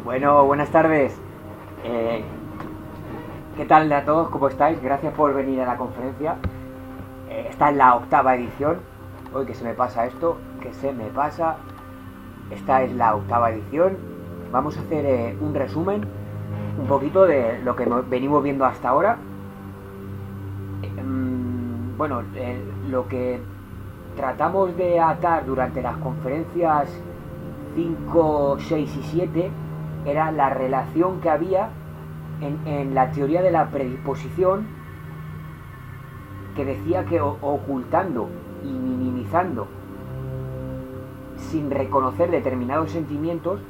Bueno, buenas tardes. Eh, ¿Qué tal a todos? ¿Cómo estáis? Gracias por venir a la conferencia. Esta es la octava edición. Hoy que se me pasa esto, que se me pasa. Esta es la octava edición. Vamos a hacer un resumen, un poquito de lo que venimos viendo hasta ahora. Bueno, lo que tratamos de atar durante las conferencias 5, 6 y 7 era la relación que había en la teoría de la predisposición, que decía que ocultando y minimizando sin reconocer determinados sentimientos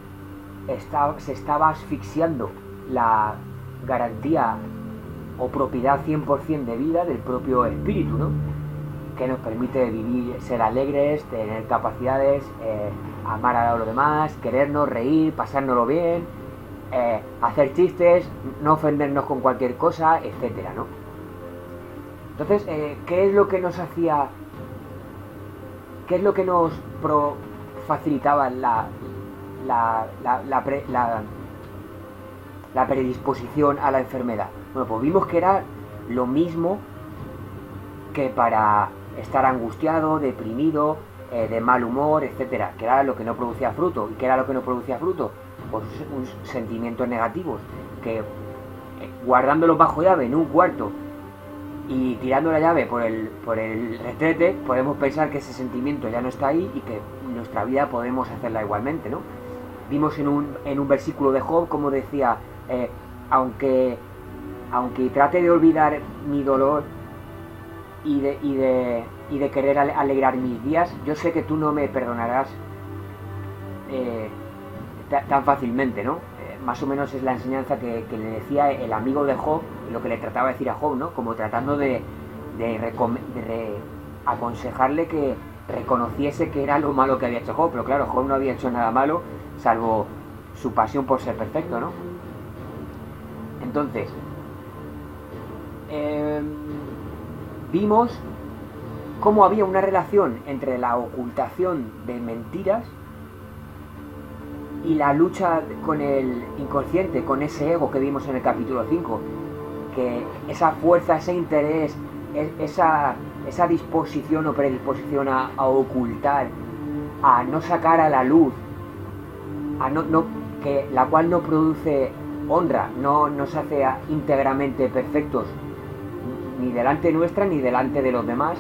se estaba asfixiando la garantía o propiedad 100% de vida del propio espíritu, ¿no? Que nos permite vivir, ser alegres, tener capacidades, amar a los demás, querernos, reír, pasárnoslo bien, hacer chistes, no ofendernos con cualquier cosa, etcétera, ¿no? Entonces, ¿qué es lo que nos hacía, qué es lo que nos facilitaba la predisposición a la enfermedad? Bueno, pues vimos que era lo mismo que para estar angustiado, deprimido, de mal humor, etcétera, que era lo que no producía fruto. ¿Y qué era lo que no producía fruto? Pues sentimientos negativos, que guardándolos bajo llave en un cuarto y tirando la llave por el retrete, podemos pensar que ese sentimiento ya no está ahí y que en nuestra vida podemos hacerla igualmente, ¿no? Vimos en un versículo de Job como decía, aunque trate de olvidar mi dolor y de querer alegrar mis días, yo sé que tú no me perdonarás tan fácilmente, ¿no? Más o menos es la enseñanza que le decía el amigo de Job, lo que le trataba de decir a Job, ¿no? Como tratando de aconsejarle que reconociese que era lo malo que había hecho Job, pero claro, Job no había hecho nada malo, salvo su pasión por ser perfecto, ¿no? Entonces, vimos cómo había una relación entre la ocultación de mentiras y la lucha con el inconsciente, con ese ego que vimos en el capítulo 5, que esa fuerza, ese interés, esa disposición o predisposición a ocultar, a no sacar a la luz, que la cual no produce honra, no nos hace íntegramente perfectos, ni delante nuestra ni delante de los demás,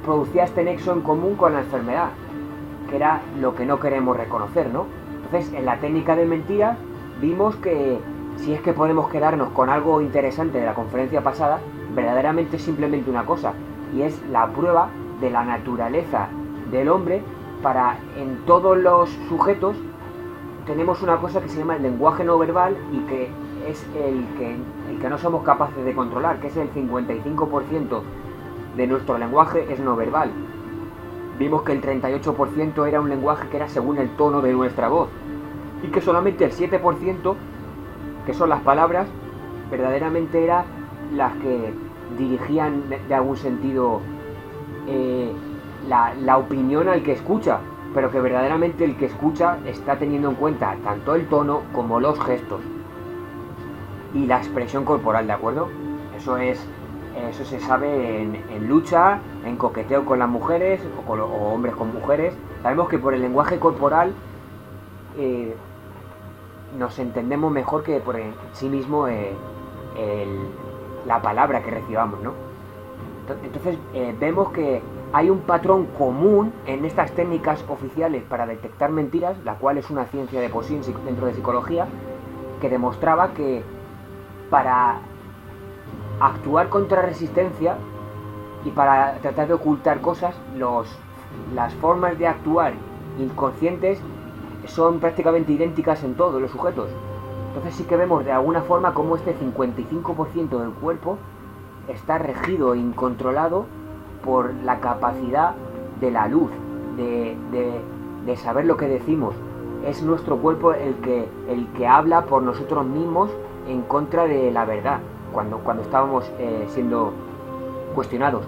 producía este nexo en común con la enfermedad, que era lo que no queremos reconocer, ¿no? Entonces, en la técnica de mentiras vimos que si es que podemos quedarnos con algo interesante de la conferencia pasada, verdaderamente es simplemente una cosa, y es la prueba de la naturaleza del hombre para, en todos los sujetos, tenemos una cosa que se llama el lenguaje no verbal y que es el que no somos capaces de controlar, que es el 55% de nuestro lenguaje es no verbal. Vimos que el 38% era un lenguaje que era según el tono de nuestra voz y que solamente el 7%, que son las palabras, verdaderamente eran las que dirigían de algún sentido la opinión al que escucha, pero que verdaderamente el que escucha está teniendo en cuenta tanto el tono como los gestos y la expresión corporal, ¿de acuerdo? Eso se sabe en lucha, en coqueteo con las mujeres o hombres con mujeres. Sabemos que por el lenguaje corporal nos entendemos mejor que por en sí mismo la palabra que recibamos, ¿no? Entonces vemos que hay un patrón común en estas técnicas oficiales para detectar mentiras, la cual es una ciencia de por sí dentro de psicología, que demostraba que para actuar contra resistencia y para tratar de ocultar cosas, las formas de actuar inconscientes son prácticamente idénticas en todos los sujetos. Entonces sí que vemos de alguna forma cómo este 55% del cuerpo está regido e incontrolado por la capacidad de la luz, de saber lo que decimos. Es nuestro cuerpo el que habla por nosotros mismos en contra de la verdad, cuando estábamos siendo cuestionados.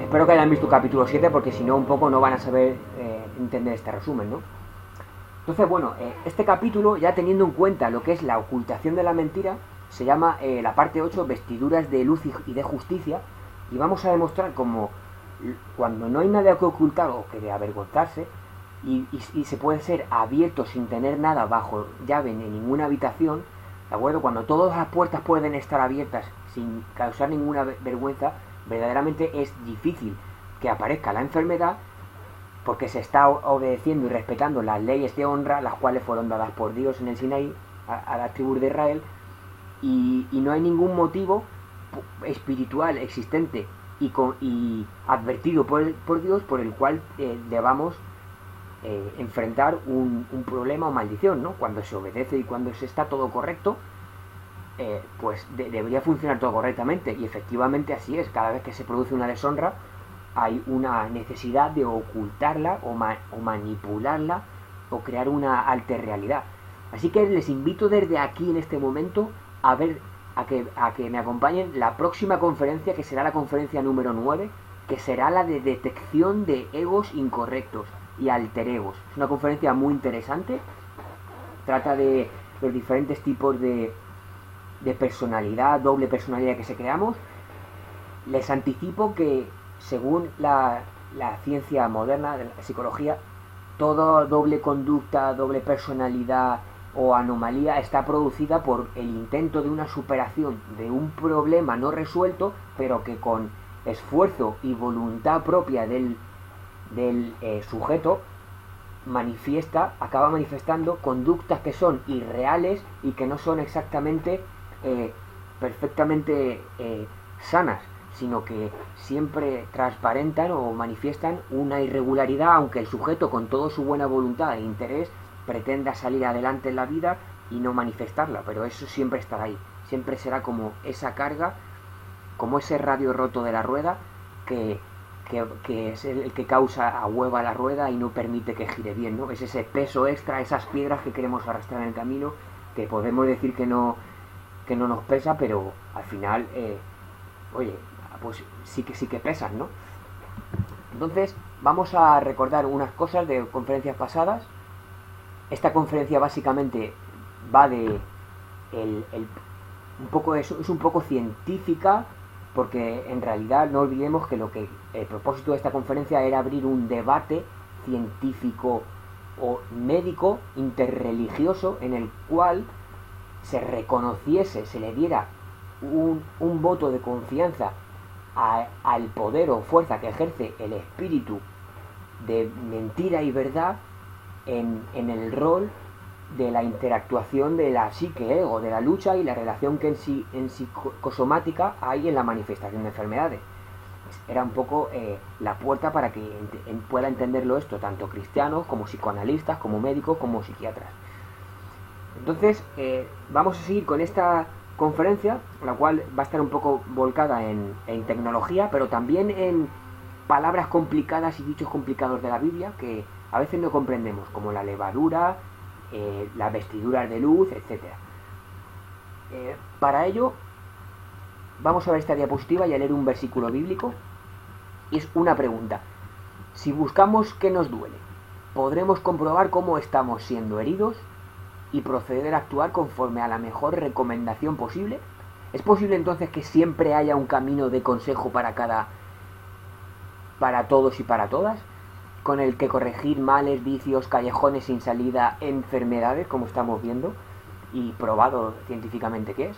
Espero que hayan visto capítulo 7, porque si no un poco no van a saber entender este resumen, ¿no? Entonces, bueno, este capítulo, ya teniendo en cuenta lo que es la ocultación de la mentira, se llama la parte 8, vestiduras de luz y de justicia, y vamos a demostrar cómo cuando no hay nada que ocultar o que de avergonzarse, y se puede ser abierto sin tener nada bajo llave en ninguna habitación, ¿de acuerdo? Cuando todas las puertas pueden estar abiertas sin causar ninguna vergüenza, verdaderamente es difícil que aparezca la enfermedad, porque se está obedeciendo y respetando las leyes de honra, las cuales fueron dadas por Dios en el Sinaí a las tribus de Israel, y no hay ningún motivo espiritual existente y advertido por Dios por el cual debamos enfrentar un problema o maldición, ¿no? Cuando se obedece y cuando se está todo correcto, pues debería funcionar todo correctamente, y efectivamente así es. Cada vez que se produce una deshonra hay una necesidad de ocultarla o manipularla o crear una alter realidad. Así que les invito desde aquí en este momento a que me acompañen la próxima conferencia, que será la conferencia número 9, que será la de detección de egos incorrectos y alter egos. Es una conferencia muy interesante, trata de los diferentes tipos de personalidad, doble personalidad que se creamos. Les anticipo que según la ciencia moderna de la psicología, toda doble conducta, doble personalidad o anomalía está producida por el intento de una superación de un problema no resuelto, pero que con esfuerzo y voluntad propia del sujeto acaba manifestando conductas que son irreales y que no son exactamente perfectamente sanas, sino que siempre transparentan o manifiestan una irregularidad, aunque el sujeto con toda su buena voluntad e interés pretenda salir adelante en la vida y no manifestarla, pero eso siempre estará ahí, siempre será como esa carga, como ese radio roto de la rueda que es el que causa a hueva la rueda y no permite que gire bien, ¿no? Es ese peso extra, esas piedras que queremos arrastrar en el camino, que podemos decir que no nos pesa, pero al final, oye, pues sí que pesan, ¿no? Entonces, vamos a recordar unas cosas de conferencias pasadas. Esta conferencia básicamente va de es un poco científica, porque en realidad no olvidemos que el propósito de esta conferencia era abrir un debate científico o médico interreligioso en el cual se reconociese, se le diera un voto de confianza al poder o fuerza que ejerce el espíritu de mentira y verdad en el rol de la interactuación de la psique-ego, de la lucha y la relación que en psicosomática hay en la manifestación de enfermedades. Era un poco la puerta para que pueda entenderlo esto tanto cristianos como psicoanalistas, como médicos, como psiquiatras. Entonces vamos a seguir con esta conferencia, la cual va a estar un poco volcada en tecnología, pero también en palabras complicadas y dichos complicados de la Biblia que a veces no comprendemos, como la levadura, las vestiduras de luz, etc. Para ello vamos a ver esta diapositiva y a leer un versículo bíblico, y es una pregunta. Si buscamos qué nos duele, ¿podremos comprobar cómo estamos siendo heridos y proceder a actuar conforme a la mejor recomendación posible? ¿Es posible entonces que siempre haya un camino de consejo para todos y para todas, con el que corregir males, vicios, callejones sin salida, enfermedades, como estamos viendo y probado científicamente que es?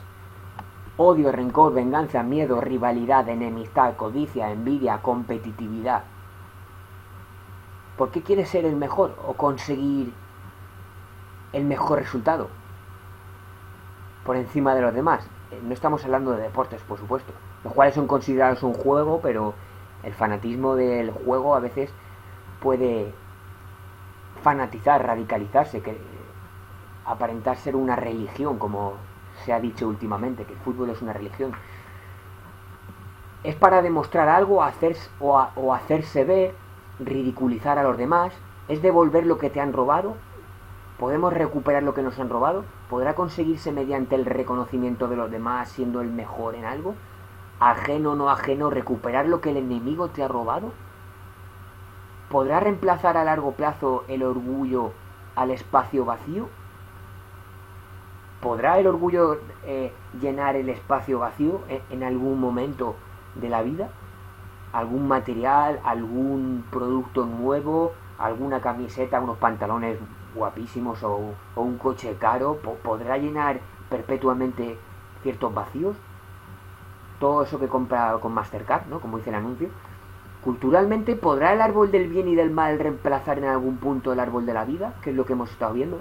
Odio, rencor, venganza, miedo, rivalidad, enemistad, codicia, envidia, competitividad. ¿Por qué quieres ser el mejor o conseguir el mejor resultado por encima de los demás? No estamos hablando de deportes, por supuesto, los cuales son considerados un juego, pero el fanatismo del juego a veces puede fanatizar, radicalizarse, que aparentar ser una religión, como se ha dicho últimamente, que el fútbol es una religión. Es para demostrar algo, o hacerse ver, ridiculizar a los demás. Es devolver lo que te han robado. ¿Podemos recuperar lo que nos han robado? ¿Podrá conseguirse mediante el reconocimiento de los demás, siendo el mejor en algo? Ajeno o no ajeno, recuperar lo que el enemigo te ha robado. ¿Podrá reemplazar a largo plazo el orgullo al espacio vacío? ¿Podrá el orgullo llenar el espacio vacío en algún momento de la vida? ¿Algún material, algún producto nuevo, alguna camiseta, unos pantalones guapísimos o un coche caro? ¿Podrá llenar perpetuamente ciertos vacíos? Todo eso que compra con Mastercard, ¿no? Como dice el anuncio. Culturalmente, ¿podrá el árbol del bien y del mal reemplazar en algún punto el árbol de la vida? Que es lo que hemos estado viendo.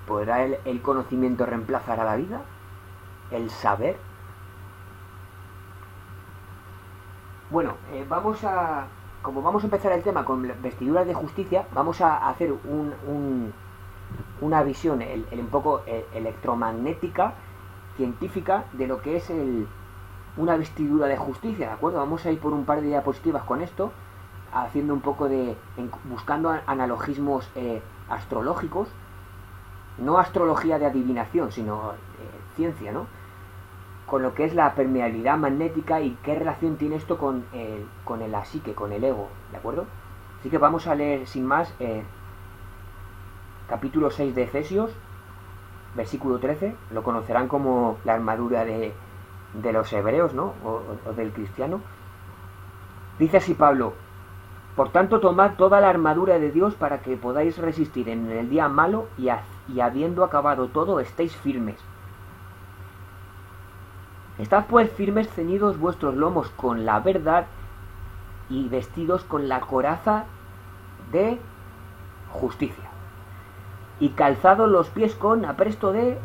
¿Podrá el conocimiento reemplazar a la vida? ¿El saber? Bueno, como vamos a empezar el tema con vestiduras de justicia, vamos a hacer una visión un poco electromagnética, científica, de lo que es una vestidura de justicia, ¿de acuerdo? Vamos a ir por un par de diapositivas con esto, haciendo un poco buscando analogismos astrológicos, no astrología de adivinación, sino ciencia, ¿no? Con lo que es la permeabilidad magnética y qué relación tiene esto con la psique, con el ego, ¿de acuerdo? Así que vamos a leer sin más capítulo 6 de Efesios, versículo 13, lo conocerán como la armadura de los hebreos, ¿no? O del cristiano. Dice así Pablo: por tanto, tomad toda la armadura de Dios para que podáis resistir en el día malo y habiendo acabado todo, estéis firmes. Estad pues firmes, ceñidos vuestros lomos con la verdad y vestidos con la coraza de justicia, y calzados los pies con apresto de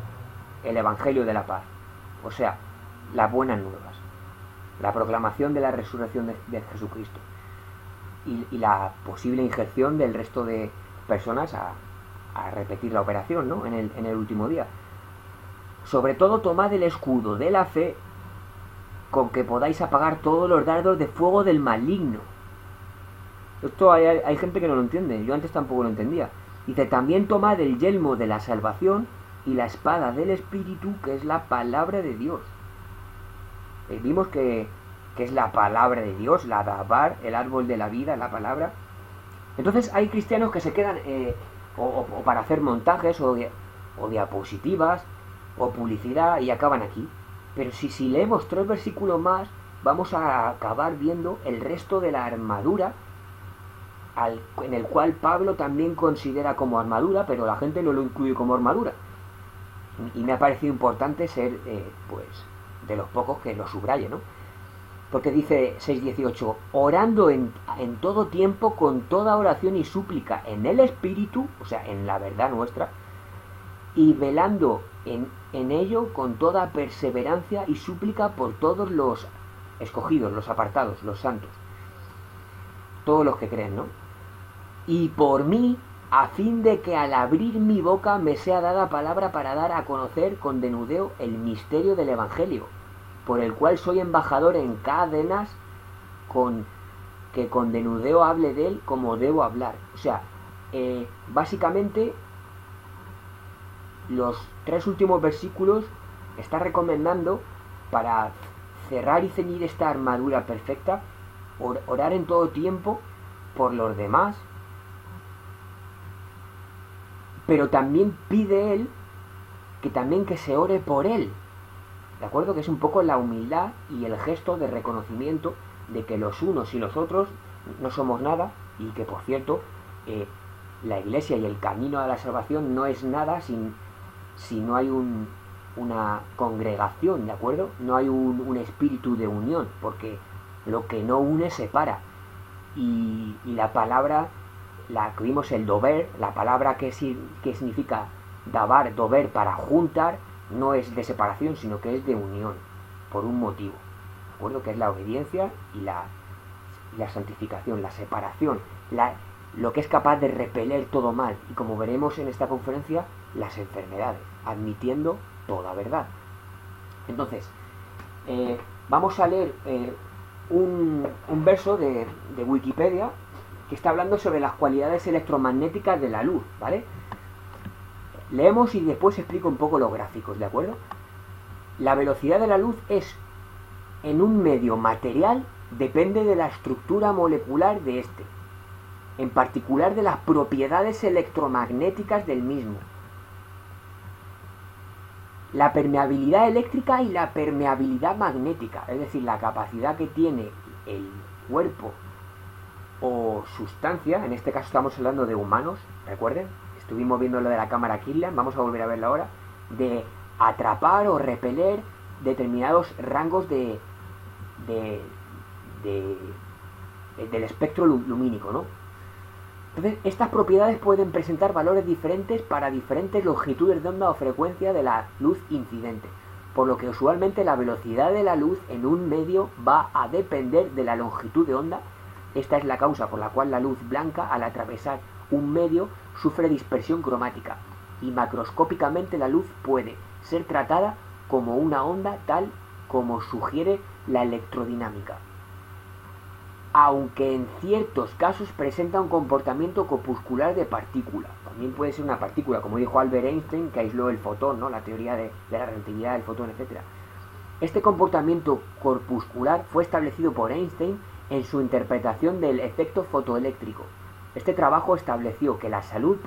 el Evangelio de la paz, o sea, las buenas nuevas, la proclamación de la resurrección de Jesucristo y la posible injerción del resto de personas a repetir la operación, ¿no? en el último día. Sobre todo, tomad el escudo de la fe, con que podáis apagar todos los dardos de fuego del maligno. Esto hay gente que no lo entiende, yo antes tampoco lo entendía. Dice: también tomad el yelmo de la salvación y la espada del Espíritu, que es la palabra de Dios. Vimos que es la palabra de Dios, la Dabar, el árbol de la vida, la palabra. Entonces hay cristianos que se quedan o para hacer montajes o diapositivas o publicidad y acaban aquí. Pero si leemos 3 versículos más, vamos a acabar viendo el resto de la armadura, en el cual Pablo también considera como armadura, pero la gente no lo incluye como armadura. Y me ha parecido importante ser pues de los pocos que lo subraye, ¿no? Porque dice 6:18: orando en todo tiempo con toda oración y súplica en el Espíritu, o sea, en la verdad nuestra, y velando en ello con toda perseverancia y súplica por todos los escogidos, los apartados, los santos, todos los que creen, ¿no? Y por mí, a fin de que al abrir mi boca me sea dada palabra para dar a conocer con denudeo el misterio del Evangelio, por el cual soy embajador en cadenas, que con denudeo hable de él como debo hablar. O sea, básicamente los 3 últimos versículos está recomendando, para cerrar y ceñir esta armadura perfecta, orar en todo tiempo por los demás, pero también pide él que se ore por él, ¿de acuerdo? Que es un poco la humildad y el gesto de reconocimiento de que los unos y los otros no somos nada, y que, por cierto, la Iglesia y el camino a la salvación no es nada si no hay una congregación, ¿de acuerdo? No hay un espíritu de unión, porque lo que no une separa. Y la palabra, la que vimos, el dover, la palabra que significa dabar, dover, para juntar, no es de separación, sino que es de unión, por un motivo, ¿de acuerdo? Que es la obediencia y la santificación, la separación, lo que es capaz de repeler todo mal, y como veremos en esta conferencia, las enfermedades, admitiendo toda verdad. Entonces, vamos a leer un verso de Wikipedia que está hablando sobre las cualidades electromagnéticas de la luz, ¿vale? Leemos y después explico un poco los gráficos, ¿de acuerdo? La velocidad de la luz en un medio material depende de la estructura molecular de este. en particular de las propiedades electromagnéticas del mismo. La permeabilidad eléctrica y la permeabilidad magnética, es decir, la capacidad que tiene el cuerpo o sustancia, en este caso estamos hablando de humanos, recuerden, estuvimos viendo lo de la cámara Kirlian, vamos a volver a verlo ahora, de atrapar o repeler determinados rangos del espectro lumínico, ¿no? Entonces, estas propiedades pueden presentar valores diferentes para diferentes longitudes de onda o frecuencia de la luz incidente, por lo que usualmente la velocidad de la luz en un medio va a depender de la longitud de onda. Esta es la causa por la cual la luz blanca, al atravesar un medio, sufre dispersión cromática, y macroscópicamente la luz puede ser tratada como una onda tal como sugiere la electrodinámica, aunque en ciertos casos presenta un comportamiento corpuscular de partícula. También puede ser una partícula, como dijo Albert Einstein, que aisló el fotón, ¿no? La teoría de la relatividad del fotón, etc. Este comportamiento corpuscular fue establecido por Einstein en su interpretación del efecto fotoeléctrico. Este trabajo estableció que la luz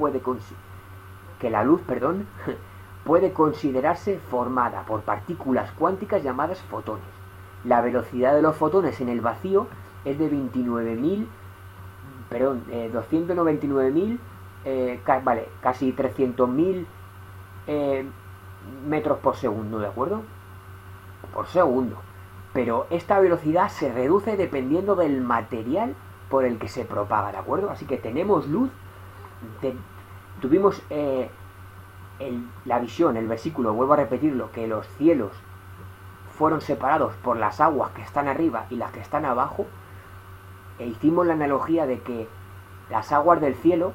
puede considerarse formada por partículas cuánticas llamadas fotones. La velocidad de los fotones en el vacío es de 299.000, casi 300.000 metros por segundo, ¿de acuerdo? Por segundo. Pero esta velocidad se reduce dependiendo del material por el que se propaga, ¿de acuerdo? Así que tenemos luz, tuvimos la visión, el versículo, vuelvo a repetirlo, que los cielos fueron separados por las aguas que están arriba y las que están abajo, e hicimos la analogía de que las aguas del cielo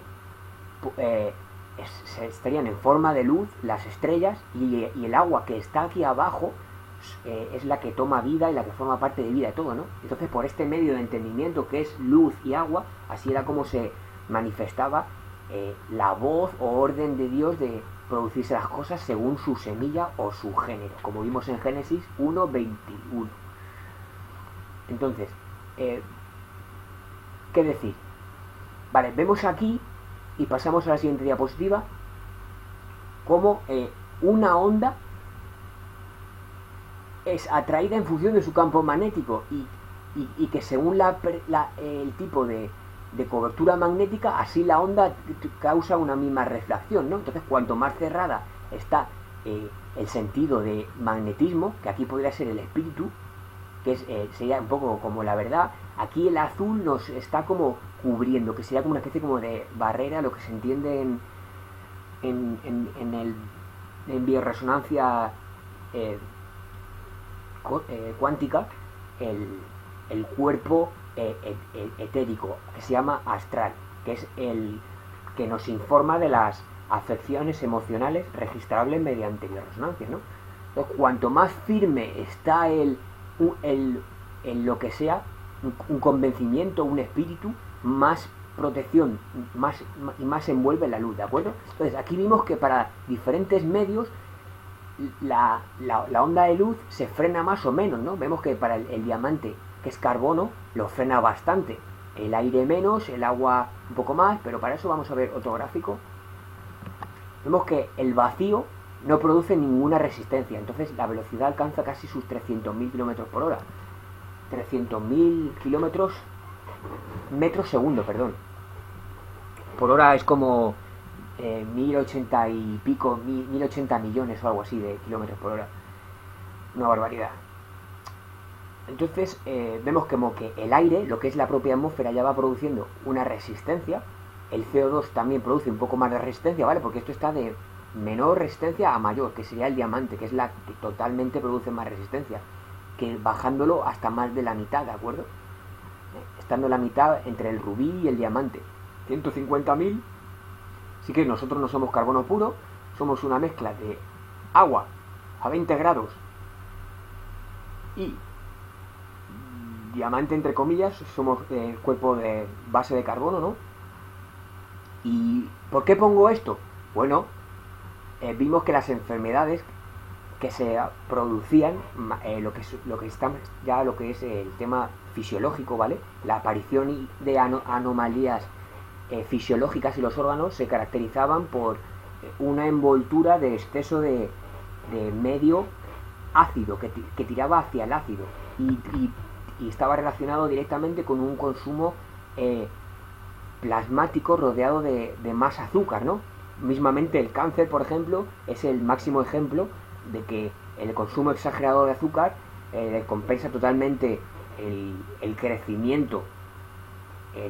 estarían en forma de luz, las estrellas, y el agua que está aquí abajo es la que toma vida y la que forma parte de vida de todo, ¿no? Entonces, por este medio de entendimiento que es luz y agua, así era como se manifestaba la voz o orden de Dios de producirse las cosas según su semilla o su género, como vimos en Génesis 1:21. Entonces, ¿qué decir? Vale, vemos aquí, y pasamos a la siguiente diapositiva, como una onda es atraída en función de su campo magnético y que según el tipo de cobertura magnética, así la onda causa una misma refracción, ¿no? Entonces, cuanto más cerrada está el sentido de magnetismo, que aquí podría ser el espíritu, que sería un poco como la verdad, aquí el azul nos está como cubriendo, que sería como una especie como de barrera, lo que se entiende en bioresonancia cuántica, el cuerpo etérico, que se llama astral, que es el que nos informa de las afecciones emocionales registrables mediante bioresonancia, ¿no? Entonces, cuanto más firme está lo que sea, un convencimiento, un espíritu, más protección, más envuelve la luz, ¿de acuerdo? Entonces, aquí vimos que para diferentes medios la onda de luz se frena más o menos, ¿no? Vemos que para el diamante, que es carbono, lo frena bastante, el aire menos, el agua un poco más, pero para eso vamos a ver otro gráfico. Vemos que el vacío no produce ninguna resistencia, entonces la velocidad alcanza casi sus 300.000 km por hora. 300.000 metros segundo, perdón. Por hora es como 1080 y pico, 1080 millones o algo así de kilómetros por hora. Una barbaridad. Entonces vemos como que el aire, lo que es la propia atmósfera, ya va produciendo una resistencia. El CO2 también produce un poco más de resistencia, ¿vale? Porque esto está de menor resistencia a mayor, que sería el diamante, que es la que totalmente produce más resistencia, que bajándolo hasta más de la mitad, ¿de acuerdo? Estando la mitad entre el rubí y el diamante. 150.000. Así que nosotros no somos carbono puro, somos una mezcla de agua a 20 grados y diamante, entre comillas, somos cuerpo de base de carbono, ¿no? ¿Y por qué pongo esto? Bueno, vimos que las enfermedades que se producían, lo que es el tema fisiológico, ¿vale? La aparición de anomalías fisiológicas y los órganos se caracterizaban por una envoltura de exceso de medio ácido, que tiraba hacia el ácido, y estaba relacionado directamente con un consumo plasmático rodeado de más azúcar, ¿no? Mismamente el cáncer, por ejemplo, es el máximo ejemplo de que el consumo exagerado de azúcar compensa totalmente el crecimiento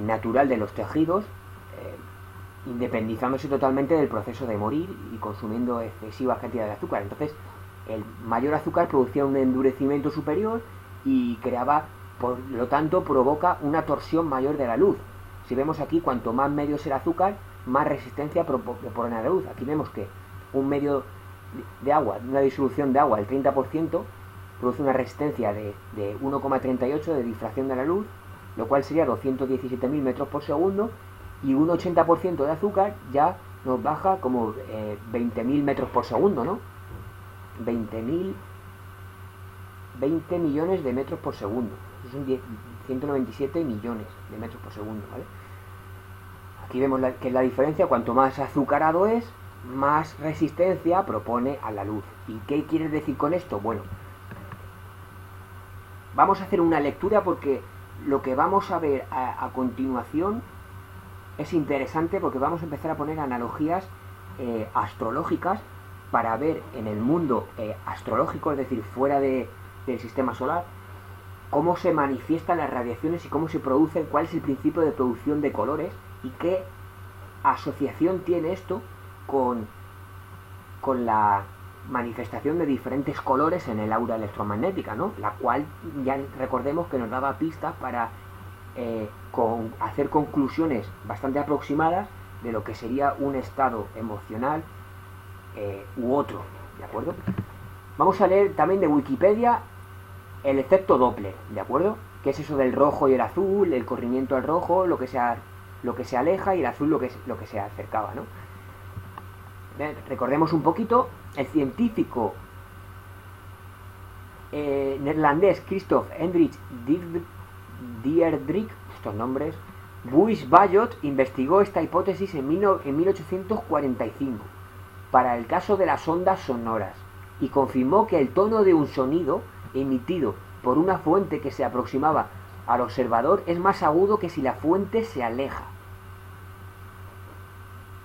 natural de los tejidos, independizándose totalmente del proceso de morir y consumiendo excesivas cantidades de azúcar. Entonces, el mayor azúcar producía un endurecimiento superior y creaba, por lo tanto, provoca una torsión mayor de la luz. Si vemos aquí, cuanto más medio es el azúcar, más resistencia propone a la luz. Aquí vemos que un medio de agua, una disolución de agua del 30%, produce una resistencia de 1,38 de difracción de la luz, lo cual sería 217.000 metros por segundo, y un 80% de azúcar ya nos baja como 20.000 metros por segundo, ¿no? 20 millones de metros por segundo. Eso son 197 millones de metros por segundo, ¿vale? Aquí vemos que la diferencia, cuanto más azucarado es, más resistencia propone a la luz. ¿Y qué quiere decir con esto? Bueno, vamos a hacer una lectura porque lo que vamos a ver a continuación es interesante, porque vamos a empezar a poner analogías astrológicas para ver en el mundo astrológico, es decir, fuera del sistema solar, cómo se manifiestan las radiaciones y cómo se producen, cuál es el principio de producción de colores y qué asociación tiene esto con la manifestación de diferentes colores en el aura electromagnética, ¿no? La cual ya recordemos que nos daba pistas para hacer conclusiones bastante aproximadas de lo que sería un estado emocional u otro, ¿de acuerdo? Vamos a leer también de Wikipedia el efecto Doppler, ¿de acuerdo? Que es eso del rojo y el azul, el corrimiento al rojo, lo que se aleja, y el azul lo que se acercaba, ¿no? Recordemos un poquito, el científico neerlandés Christoph Hendrik Dierdrich, estos nombres, Buys-Ballot, investigó esta hipótesis en 1845 para el caso de las ondas sonoras y confirmó que el tono de un sonido emitido por una fuente que se aproximaba al observador es más agudo que si la fuente se aleja.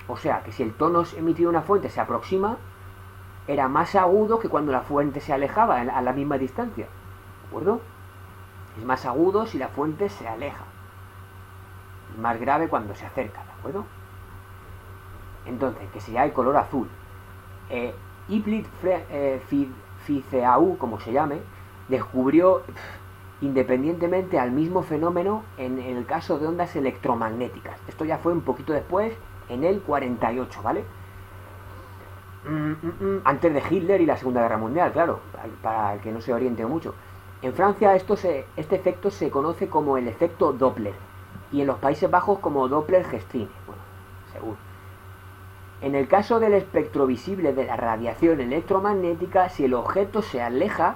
O sea, que si el tono emitido de una fuente se aproxima, era más agudo que cuando la fuente se alejaba a la misma distancia. ¿De acuerdo? Es más agudo si la fuente se aleja. Es más grave cuando se acerca, ¿de acuerdo? Entonces, que sería el color azul. Hippolyte Fizeau, como se llame, descubrió independientemente al mismo fenómeno en el caso de ondas electromagnéticas. Esto ya fue un poquito después, en el 48, ¿vale? Antes de Hitler y la Segunda Guerra Mundial, claro, para el que no se oriente mucho. En Francia este efecto se conoce como el efecto Doppler, y en los Países Bajos como Doppler-Gestrine, bueno, seguro. En el caso del espectro visible de la radiación electromagnética, si el objeto se aleja,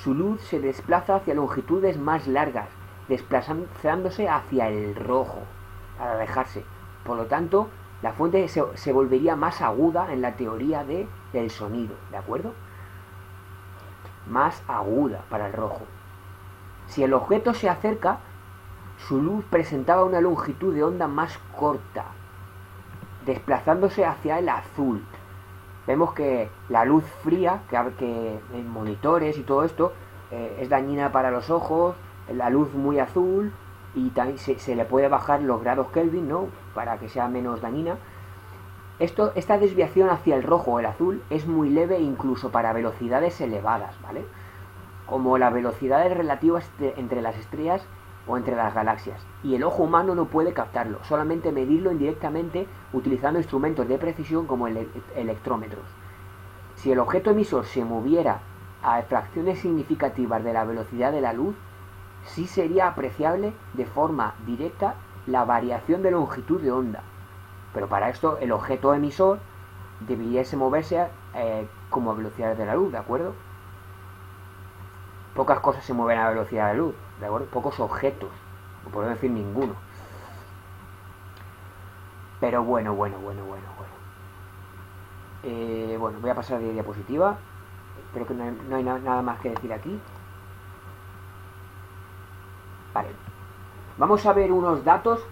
su luz se desplaza hacia longitudes más largas, desplazándose hacia el rojo al alejarse. Por lo tanto, la fuente se volvería más aguda en la teoría del sonido, ¿de acuerdo? Más aguda para el rojo. Si el objeto se acerca, su luz presentaba una longitud de onda más corta, desplazándose hacia el azul. Vemos que la luz fría, que en monitores y todo esto, es dañina para los ojos, la luz muy azul, y también se le puede bajar los grados Kelvin, ¿no?, para que sea menos dañina. Esta desviación hacia el rojo o el azul es muy leve incluso para velocidades elevadas, ¿vale? Como las velocidades relativas entre las estrellas o entre las galaxias, y el ojo humano no puede captarlo, solamente medirlo indirectamente utilizando instrumentos de precisión como electrómetros. Si el objeto emisor se moviera a fracciones significativas de la velocidad de la luz, sí sería apreciable de forma directa la variación de longitud de onda, pero para esto el objeto emisor debiese moverse como a velocidad de la luz, ¿de acuerdo? Pocas cosas se mueven a la velocidad de la luz, ¿de acuerdo? Pocos objetos, no puedo decir ninguno. Pero bueno. Bueno, voy a pasar de diapositiva. Creo que no hay nada más que decir aquí. Vale. Vamos a ver unos datos.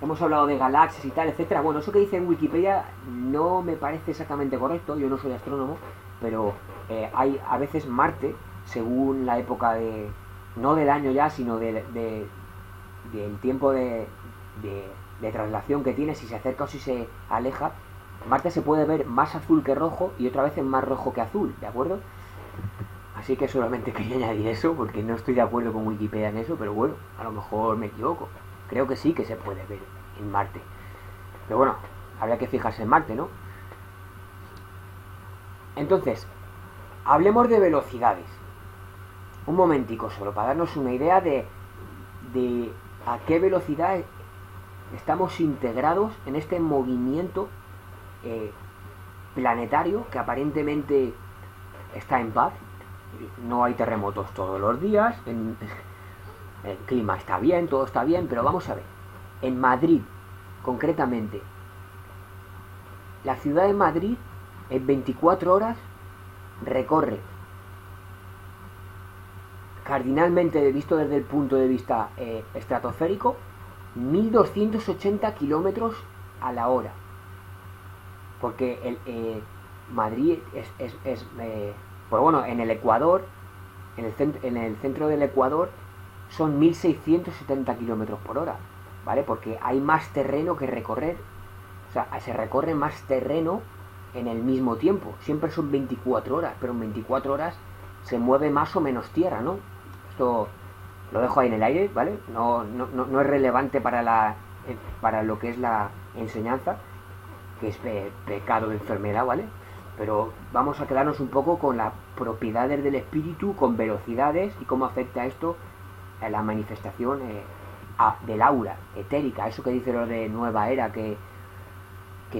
Hemos hablado de galaxias y tal, etcétera. Bueno, eso que dice en Wikipedia no me parece exactamente correcto. Yo no soy astrónomo, pero hay a veces Marte, según la época de... no del año ya, sino del tiempo de traslación que tiene, si se acerca o si se aleja, Marte se puede ver más azul que rojo y otra vez más rojo que azul, ¿de acuerdo? Así que solamente quería añadir eso, porque no estoy de acuerdo con Wikipedia en eso, pero bueno, a lo mejor me equivoco. Creo que sí que se puede ver en Marte. Pero bueno, habría que fijarse en Marte, ¿no? Entonces, hablemos de velocidades. Un momentico solo, para darnos una idea de a qué velocidad estamos integrados en este movimiento planetario que aparentemente está en paz. No hay terremotos todos los días, el clima está bien, todo está bien, pero vamos a ver. En Madrid, concretamente, la ciudad de Madrid en 24 horas recorre cardinalmente, visto desde el punto de vista estratosférico, 1280 kilómetros a la hora. Porque Madrid pues bueno, en el Ecuador, en el centro del Ecuador, son 1670 kilómetros por hora, ¿vale? Porque hay más terreno que recorrer. O sea, se recorre más terreno en el mismo tiempo. Siempre son 24 horas, pero en 24 horas se mueve más o menos tierra, ¿no? Esto lo dejo ahí en el aire, ¿vale? No es relevante para lo que es la enseñanza, que es pecado de enfermedad, ¿vale? Pero vamos a quedarnos un poco con las propiedades del espíritu, con velocidades y cómo afecta esto a la manifestación del aura etérica. Eso que dice lo de nueva era, que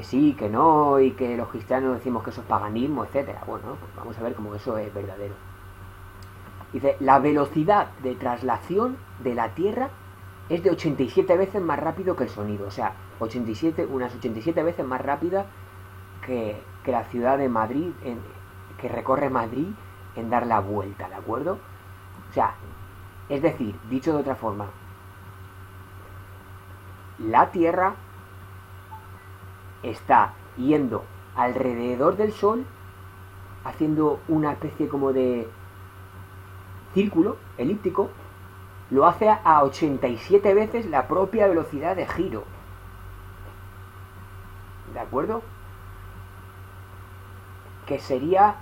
sí, que no, y que los cristianos decimos que eso es paganismo, etcétera. Bueno, pues vamos a ver cómo eso es verdadero. Dice, la velocidad de traslación de la Tierra es de 87 veces más rápido que el sonido. O sea, unas 87 veces más rápida que la ciudad de Madrid, que recorre Madrid en dar la vuelta, ¿de acuerdo? O sea, es decir, dicho de otra forma, la Tierra está yendo alrededor del Sol, haciendo una especie como de círculo elíptico, lo hace a 87 veces la propia velocidad de giro. ¿De acuerdo? Que sería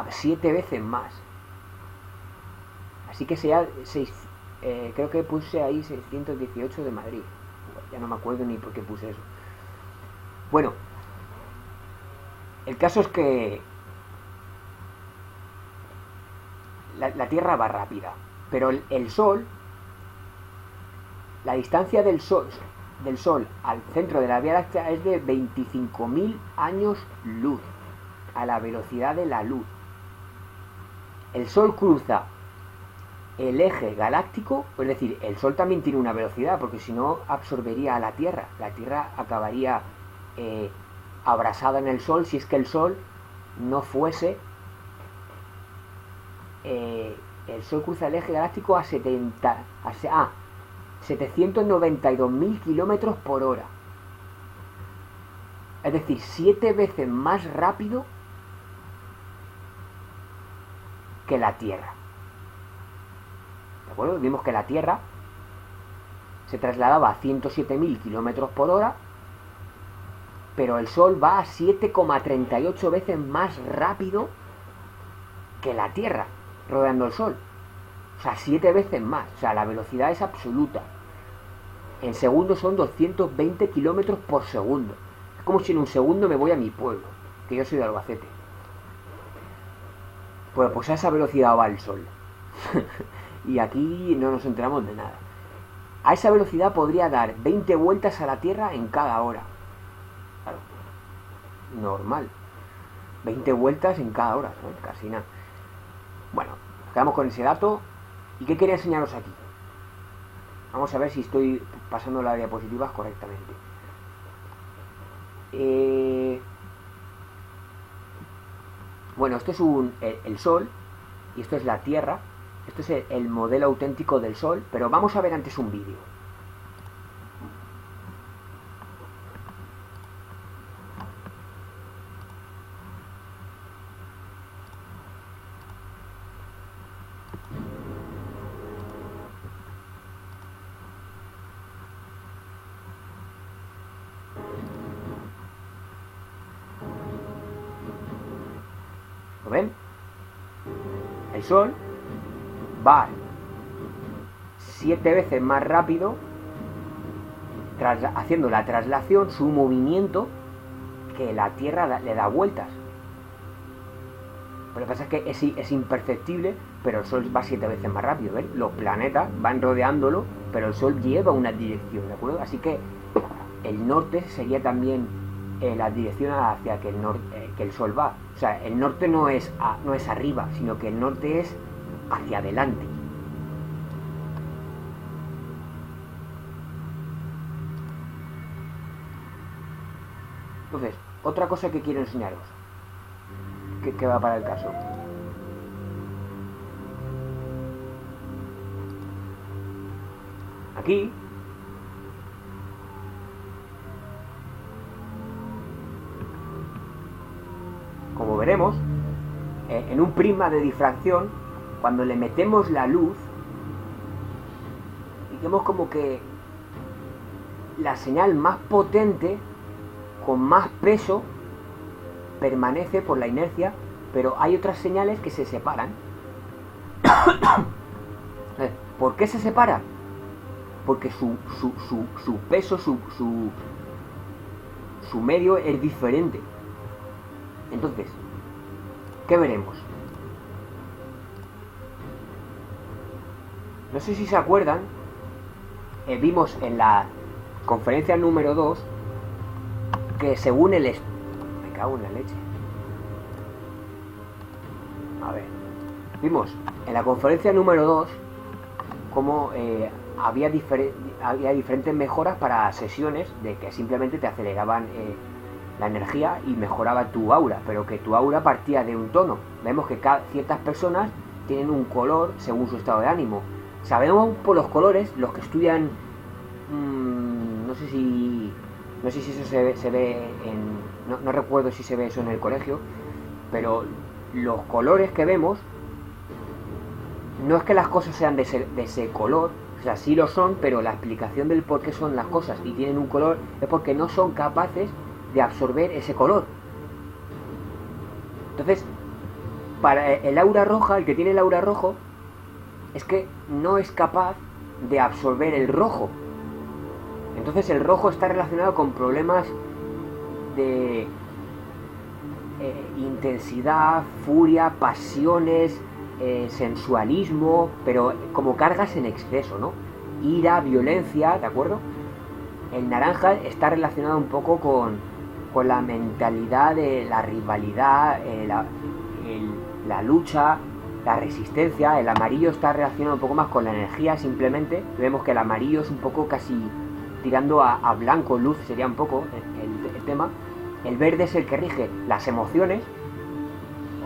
7 veces más. Así que sería creo que puse ahí 618 de Madrid. Ya no me acuerdo ni por qué puse eso. Bueno, el caso es que la Tierra va rápida, pero el Sol, la distancia del Sol al centro de la Vía Láctea es de 25.000 años luz, a la velocidad de la luz. El Sol cruza el eje galáctico, es decir, el Sol también tiene una velocidad, porque si no absorbería a la Tierra. La Tierra acabaría abrasada en el Sol si es que el Sol no fuese... el Sol cruza el eje galáctico a 792.000 kilómetros por hora. Es decir, 7 veces más rápido que la Tierra. ¿De acuerdo? Vimos que la Tierra se trasladaba a 107.000 kilómetros por hora, pero el Sol va a 7,38 veces más rápido que la Tierra, rodeando el Sol. O sea, 7 veces más. O sea, la velocidad es absoluta. En segundos son 220 kilómetros por segundo. Es como si en un segundo me voy a mi pueblo, que yo soy de Albacete. Pues a esa velocidad va el Sol. Y aquí no nos enteramos de nada. A esa velocidad podría dar 20 vueltas a la Tierra en cada hora. Claro, normal. 20 vueltas en cada hora, ¿no? Casi nada. Bueno, nos quedamos con ese dato. ¿Y qué quería enseñaros aquí? Vamos a ver si estoy pasando las diapositivas correctamente. Bueno, esto es el Sol y esto es la Tierra. Esto es el modelo auténtico del Sol, pero vamos a ver antes un vídeo. ¿Lo ven? El Sol va 7 veces más rápido haciendo la traslación, su movimiento, que la Tierra le da vueltas. Lo que pasa es que es imperceptible, pero el Sol va 7 veces más rápido, ¿ven? Los planetas van rodeándolo, pero el Sol lleva una dirección, ¿de acuerdo? Así que el norte sería también la dirección hacia que el Sol va. O sea, el norte no es arriba, sino que el norte es hacia adelante. Entonces, otra cosa que quiero enseñaros, que va para el caso. Aquí como veremos, en un prisma de difracción, cuando le metemos la luz, digamos como que la señal más potente, con más peso, permanece por la inercia, pero hay otras señales que se separan. ¿Por qué se separa? Porque su peso, su medio es diferente. Entonces, ¿qué veremos? No sé si se acuerdan, vimos en la conferencia número 2 que según me cago en la leche. A ver, vimos en la conferencia número 2 cómo había diferentes mejoras para sesiones de que simplemente te aceleraban la energía y mejoraba tu aura, pero que tu aura partía de un tono. Vemos que ciertas personas tienen un color según su estado de ánimo. Sabemos por los colores, los que estudian, no sé si eso se ve no recuerdo si se ve eso en el colegio, pero los colores que vemos, no es que las cosas sean de ese color, o sea, sí lo son, pero la explicación del por qué son las cosas y tienen un color es porque no son capaces de absorber ese color. Entonces, para el aura roja, el que tiene el aura rojo, es que no es capaz de absorber el rojo. Entonces el rojo está relacionado con problemas de intensidad, furia, pasiones, sensualismo, pero como cargas en exceso, ¿no? Ira, violencia, ¿de acuerdo? El naranja está relacionado un poco con la mentalidad de la rivalidad, la lucha, la resistencia. El amarillo está relacionado un poco más con la energía, simplemente. Vemos que el amarillo es un poco casi tirando a blanco, luz sería un poco el tema. El verde es el que rige las emociones.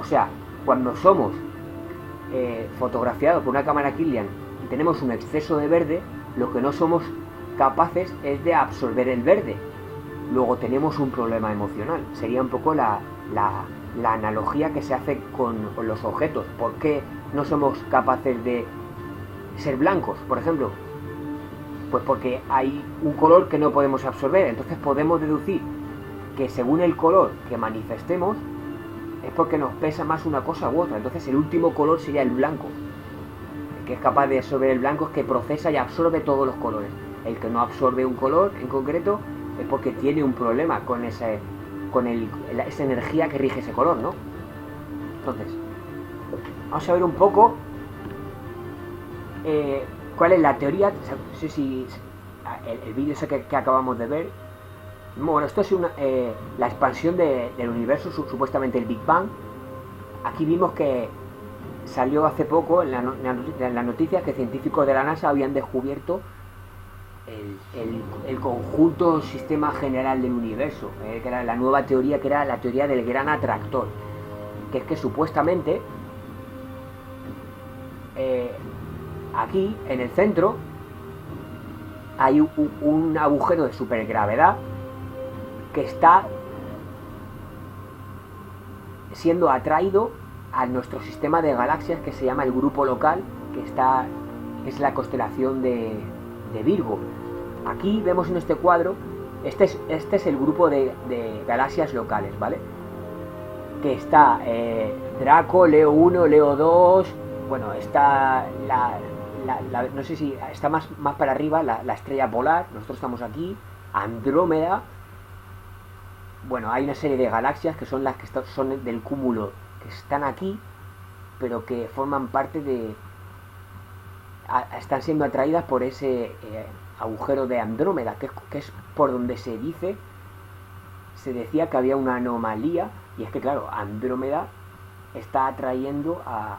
O sea, cuando somos fotografiados por una cámara Kirlian y tenemos un exceso de verde, lo que no somos capaces es de absorber el verde. Luego tenemos un problema emocional. Sería un poco la analogía que se hace con los objetos. ¿Por qué no somos capaces de ser blancos, por ejemplo? Pues porque hay un color que no podemos absorber. Entonces podemos deducir que según el color que manifestemos es porque nos pesa más una cosa u otra. Entonces el último color sería el blanco. El que es capaz de absorber el blanco es que procesa y absorbe todos los colores. El que no absorbe un color en concreto es porque tiene un problema con esa energía que rige ese color, ¿no? Entonces, vamos a ver un poco cuál es la teoría. No sé si el vídeo ese que acabamos de ver. Bueno, esto es la expansión del universo, supuestamente el Big Bang. Aquí vimos que salió hace poco en la noticia que científicos de la NASA habían descubierto el conjunto sistema general del universo, que era la nueva teoría, que era la teoría del gran atractor, que es que supuestamente aquí en el centro hay un agujero de supergravedad que está siendo atraído a nuestro sistema de galaxias, que se llama el grupo local, que es la constelación de Virgo. Aquí vemos en este cuadro, este es el grupo de galaxias locales, ¿vale? Que está Draco, Leo 1, Leo 2, bueno, está no sé si está más para arriba la estrella polar, nosotros estamos aquí, Andrómeda. Bueno, hay una serie de galaxias que son las que son del cúmulo, que están aquí, pero que forman parte de... están siendo atraídas por ese agujero de Andrómeda, que es por donde se decía que había una anomalía, y es que claro, Andrómeda está atrayendo a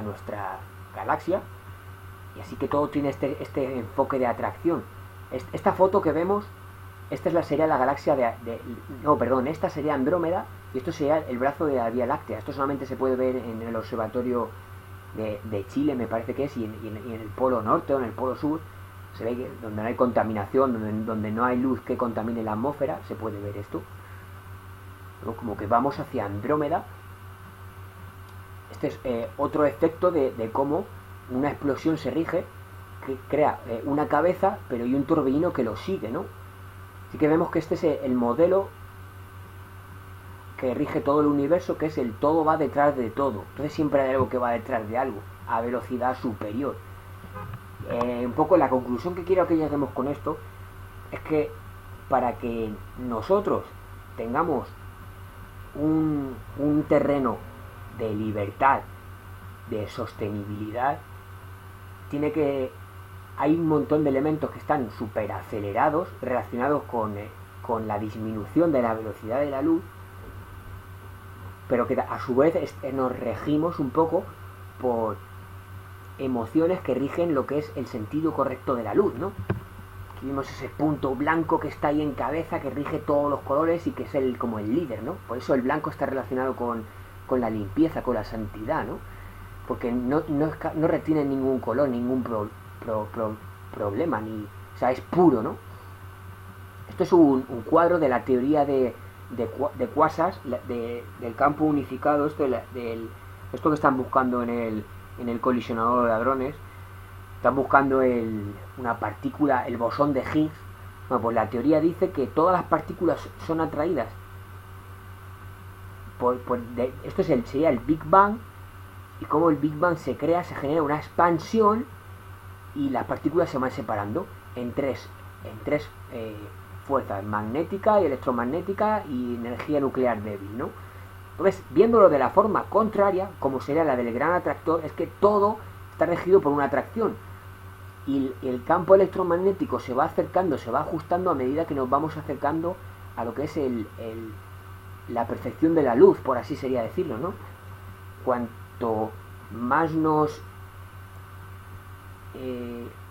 nuestra galaxia, y así que todo tiene este enfoque de atracción. Esta foto que vemos, esta sería la galaxia esta sería Andrómeda, y esto sería el brazo de la Vía Láctea. Esto solamente se puede ver en el observatorio de Chile, me parece que es, y en el polo norte o en el polo sur. Se ve que donde no hay contaminación, donde no hay luz que contamine la atmósfera, se puede ver esto. Pero como que vamos hacia Andrómeda. Este es otro efecto de cómo una explosión se rige, que crea una cabeza, pero hay un torbellino que lo sigue, ¿no? Así que vemos que este es el modelo que rige todo el universo, que es el todo va detrás de todo. Entonces siempre hay algo que va detrás de algo, a velocidad superior. Un poco la conclusión que quiero que lleguemos con esto es que para que nosotros tengamos un terreno de libertad, de sostenibilidad, hay un montón de elementos que están súper acelerados, relacionados con la disminución de la velocidad de la luz, pero que a su vez nos regimos un poco por emociones que rigen lo que es el sentido correcto de la luz, ¿no? Aquí vemos ese punto blanco que está ahí en cabeza, que rige todos los colores y que es como el líder, ¿no? Por eso el blanco está relacionado con la limpieza, con la santidad, ¿no? Porque no retiene ningún color, ningún problema, o sea, es puro, ¿no? Esto es un cuadro de la teoría de quasars, del campo unificado, esto que están buscando en el colisionador de hadrones. Están buscando una partícula, el bosón de Higgs. Bueno, pues la teoría dice que todas las partículas son atraídas esto sería el Big Bang, y como el Big Bang se genera una expansión y las partículas se van separando en tres fuerzas: magnética y electromagnética y energía nuclear débil, ¿no? Entonces, viéndolo de la forma contraria, como sería la del gran atractor, es que todo está regido por una atracción, y el campo electromagnético se va acercando, se va ajustando a medida que nos vamos acercando a lo que es la perfección de la luz, por así sería decirlo, ¿no? Cuanto más nos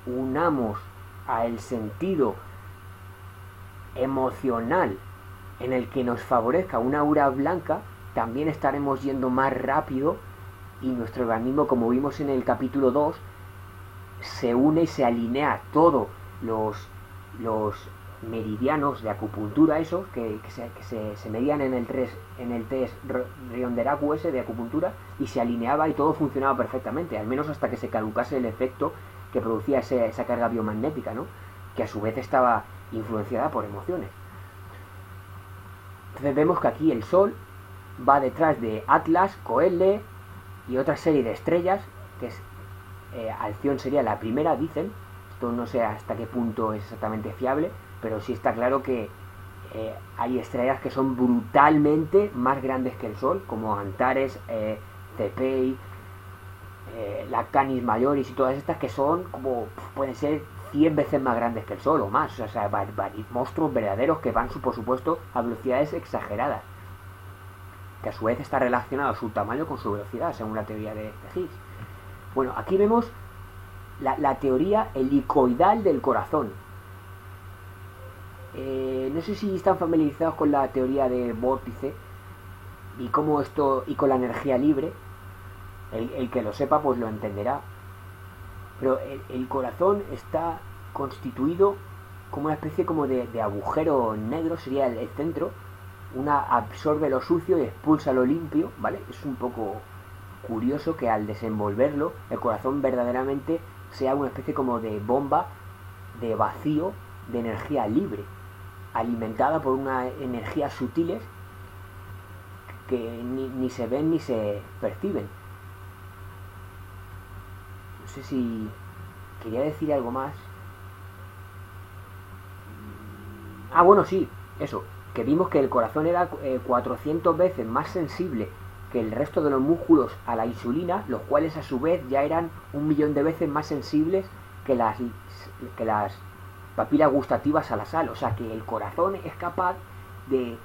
unamos al sentido emocional en el que nos favorezca una aura blanca, también estaremos yendo más rápido, y nuestro organismo, como vimos en el capítulo 2, se une y se alinea todos los meridianos de acupuntura, esos que se medían en el test Ronderak ese de acupuntura, y se alineaba y todo funcionaba perfectamente, al menos hasta que se caducase el efecto que producía esa carga biomagnética, ¿no? Que a su vez estaba influenciada por emociones. Entonces vemos que aquí el Sol va detrás de Atlas, Coelho y otra serie de estrellas, que es Alción sería la primera, dicen. Esto no sé hasta qué punto es exactamente fiable, pero sí está claro que hay estrellas que son brutalmente más grandes que el Sol, como Antares, Cepheid, la Canis Majoris y todas estas, que son pueden ser 100 veces más grandes que el Sol o más, o sea, monstruos verdaderos que van, por supuesto, a velocidades exageradas, que a su vez está relacionado su tamaño con su velocidad, según la teoría de Higgs. Bueno, aquí vemos la teoría helicoidal del corazón. No sé si están familiarizados con la teoría de vórtice y cómo esto, y con la energía libre. El que lo sepa pues lo entenderá. Pero el corazón está constituido como una especie como de agujero negro, sería el centro. Una absorbe lo sucio y expulsa lo limpio, ¿vale? Es un poco curioso que al desenvolverlo el corazón verdaderamente sea una especie como de bomba de vacío de energía libre, alimentada por unas energías sutiles que ni se ven ni se perciben. No sé si quería decir algo más. Ah, bueno, sí, eso, que vimos que el corazón era 400 veces más sensible que el resto de los músculos a la insulina, los cuales a su vez ya eran 1.000.000 de veces más sensibles que las papilas gustativas a la sal. O sea que el corazón es capaz de...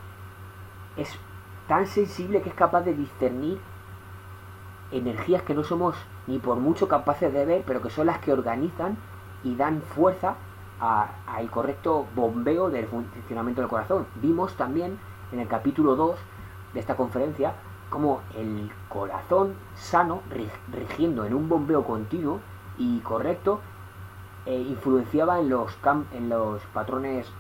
es tan sensible que es capaz de discernir energías que no somos ni por mucho capaces de ver, pero que son las que organizan y dan fuerza al correcto bombeo del funcionamiento del corazón. Vimos también en el capítulo 2 de esta conferencia como el corazón sano, rigiendo en un bombeo continuo y correcto, influenciaba en los patrones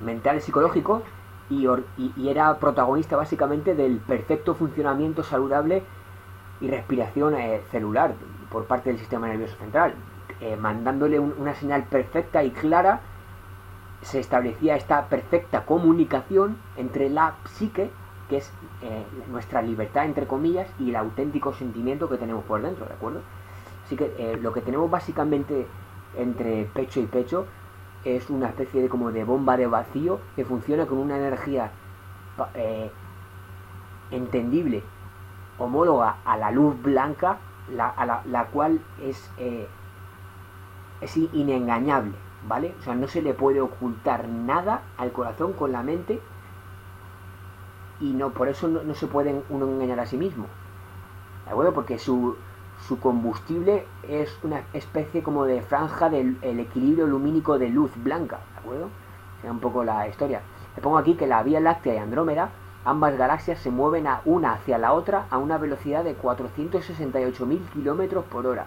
mentales psicológicos y era protagonista básicamente del perfecto funcionamiento saludable y respiración celular por parte del sistema nervioso central. Mandándole una señal perfecta y clara, se establecía esta perfecta comunicación entre la psique, que es nuestra libertad entre comillas, y el auténtico sentimiento que tenemos por dentro, ¿de acuerdo? Así que lo que tenemos básicamente entre pecho y pecho es una especie de como de bomba de vacío que funciona con una energía entendible, homóloga a la luz blanca, la cual es inengañable, ¿vale? O sea, no se le puede ocultar nada al corazón con la mente y no, por eso no se puede uno engañar a sí mismo, ¿de acuerdo? Porque su combustible es una especie como de franja del equilibrio lumínico de luz blanca, ¿de acuerdo? O sea, un poco la historia. Le pongo aquí que la Vía Láctea y Andrómeda, ambas galaxias se mueven una hacia la otra a una velocidad de 468.000 kilómetros por hora,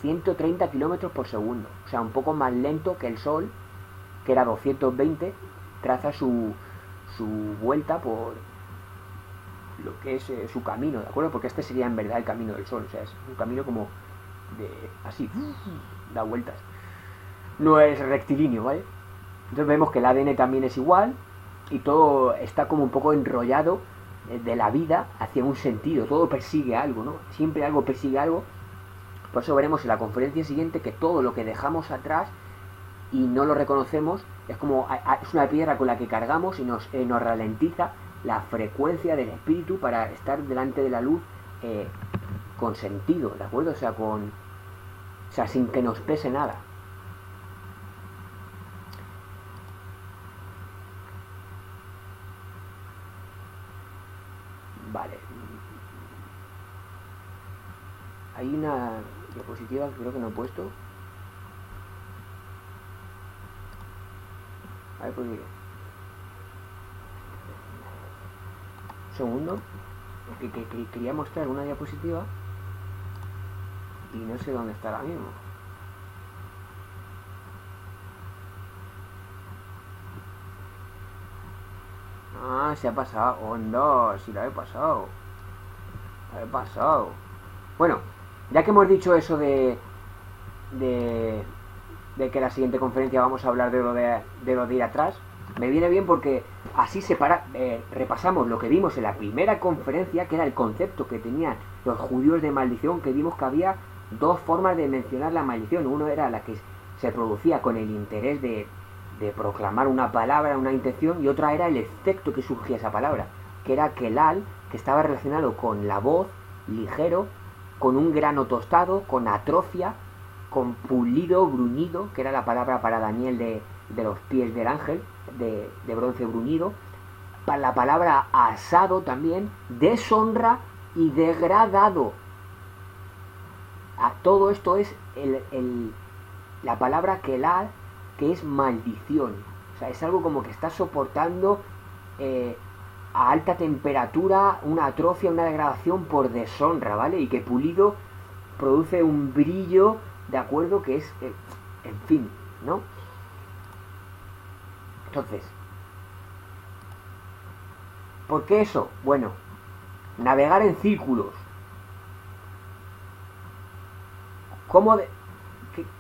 130 kilómetros por segundo, o sea, un poco más lento que el Sol, que era 220, traza su vuelta por lo que es su camino, ¿de acuerdo? Porque este sería en verdad el camino del Sol, o sea, es un camino como de así, da vueltas, no es rectilíneo, ¿vale? Entonces vemos que el ADN también es igual y todo está como un poco enrollado de la vida hacia un sentido, todo persigue algo, ¿no? Siempre algo persigue algo. Por eso veremos en la conferencia siguiente que todo lo que dejamos atrás y no lo reconocemos es como es una piedra con la que cargamos y nos ralentiza la frecuencia del espíritu para estar delante de la luz con sentido, ¿de acuerdo? O sea, sin que nos pese nada. Vale. Hay una diapositiva que creo que no he puesto. A ver, pues un segundo, que quería mostrar una diapositiva y no sé dónde está ahora mismo. Ah, se ha pasado. Oh no, si la he pasado. La he pasado. Bueno, ya que hemos dicho eso de que la siguiente conferencia vamos a hablar de lo de ir atrás, me viene bien porque así repasamos lo que vimos en la primera conferencia, que era el concepto que tenían los judíos de maldición, que vimos que había dos formas de mencionar la maldición. Uno era la que se producía con el interés de proclamar una palabra, una intención, y otra era el efecto que surgía esa palabra, que era Kelal, que estaba relacionado con la voz, ligero, con un grano tostado, con atrofia, con pulido, bruñido, que era la palabra para Daniel de los pies del ángel, de bronce bruñido, para la palabra asado también, deshonra y degradado. A todo esto es la palabra Kelal, que es maldición, sea, es algo como que está soportando a alta temperatura una atrofia, una degradación por deshonra, ¿vale? Y que pulido produce un brillo, ¿de acuerdo? Que es, en fin, ¿no? Entonces, ¿por qué eso? Bueno, navegar en círculos.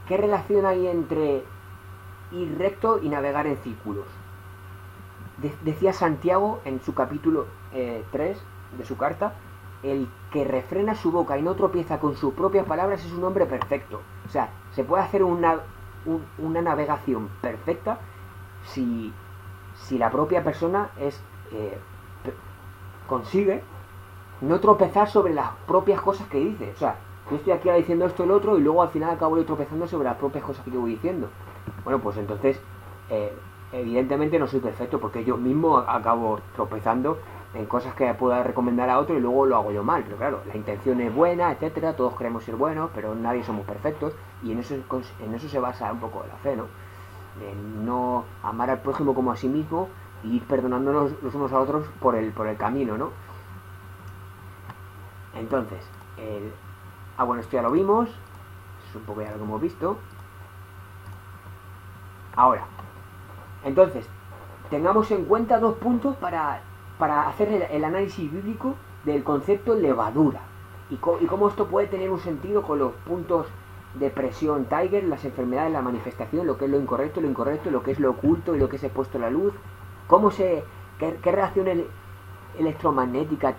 ¿Qué relación hay entre ir recto y navegar en círculos? Decía Santiago en su capítulo 3 de su carta: el que refrena su boca y no tropieza con sus propias palabras es un hombre perfecto. O sea, se puede hacer una navegación perfecta si la propia persona consigue no tropezar sobre las propias cosas que dice. O sea, yo estoy aquí diciendo esto y lo otro y luego al final acabo yo tropezando sobre las propias cosas que yo voy diciendo. Bueno, pues entonces evidentemente no soy perfecto, porque yo mismo acabo tropezando en cosas que pueda recomendar a otro y luego lo hago yo mal. Pero claro, la intención es buena, etcétera, todos queremos ser buenos, pero nadie somos perfectos, y en eso se basa un poco la fe, ¿no? En no amar al prójimo como a sí mismo y ir perdonándonos los unos a otros por el camino, ¿no? Entonces, bueno, esto ya lo vimos, es un poco ya lo que hemos visto. Ahora, entonces, tengamos en cuenta 2 puntos para hacer el análisis bíblico del concepto levadura y cómo esto puede tener un sentido con los puntos de presión Tiger, las enfermedades, la manifestación, lo que es lo incorrecto, lo que es lo oculto y lo que es expuesto a la luz, qué relación electromagnética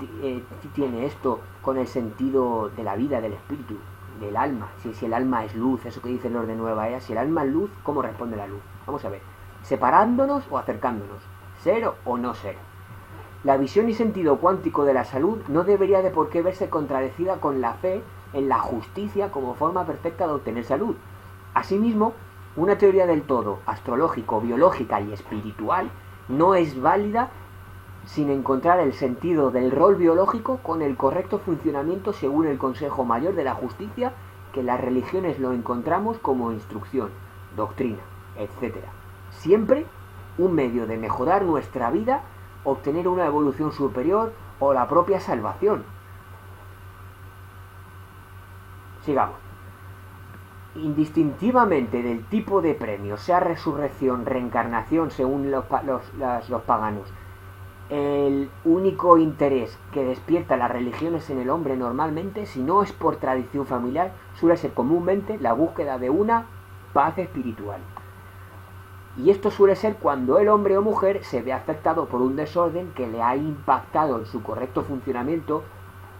tiene esto con el sentido de la vida, del espíritu, del alma. Si el alma es luz, eso que dice el orden de Nueva Era, si el alma es luz, ¿cómo responde la luz? Vamos a ver, separándonos o acercándonos, ser o no ser. La visión y sentido cuántico de la salud no debería de por qué verse contradecida con la fe en la justicia como forma perfecta de obtener salud. Asimismo, una teoría del todo, astrológico, biológica y espiritual, no es válida sin encontrar el sentido del rol biológico con el correcto funcionamiento según el Consejo Mayor de la Justicia, que en las religiones lo encontramos como instrucción, doctrina, etc. Siempre un medio de mejorar nuestra vida, obtener una evolución superior o la propia salvación. Sigamos. Indistintivamente del tipo de premio, sea resurrección, reencarnación, según los paganos, el único interés que despierta las religiones en el hombre normalmente, si no es por tradición familiar, suele ser comúnmente la búsqueda de una paz espiritual. Y esto suele ser cuando el hombre o mujer se ve afectado por un desorden que le ha impactado en su correcto funcionamiento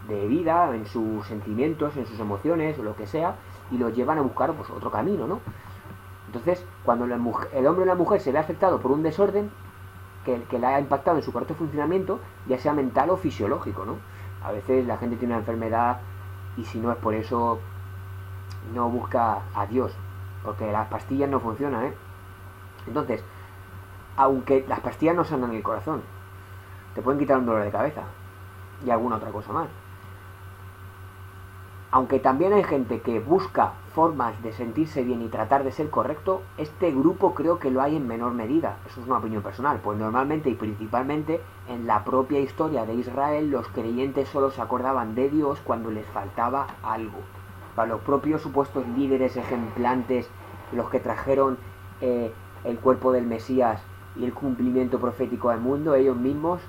de vida, en sus sentimientos, en sus emociones, o lo que sea, y lo llevan a buscar pues otro camino, ¿no? Entonces, cuando el hombre o la mujer se ve afectado por un desorden que le ha impactado en su correcto funcionamiento, ya sea mental o fisiológico, ¿no? A veces la gente tiene una enfermedad y si no es por eso no busca a Dios, porque las pastillas no funcionan, ¿eh? Entonces, aunque las pastillas no sanan el corazón, te pueden quitar un dolor de cabeza y alguna otra cosa más. Aunque también hay gente que busca formas de sentirse bien y tratar de ser correcto, este grupo creo que lo hay en menor medida. Eso es una opinión personal, pues normalmente y principalmente en la propia historia de Israel los creyentes solo se acordaban de Dios cuando les faltaba algo. Para los propios supuestos líderes ejemplantes, los que trajeron el cuerpo del Mesías y el cumplimiento profético al mundo, ellos mismos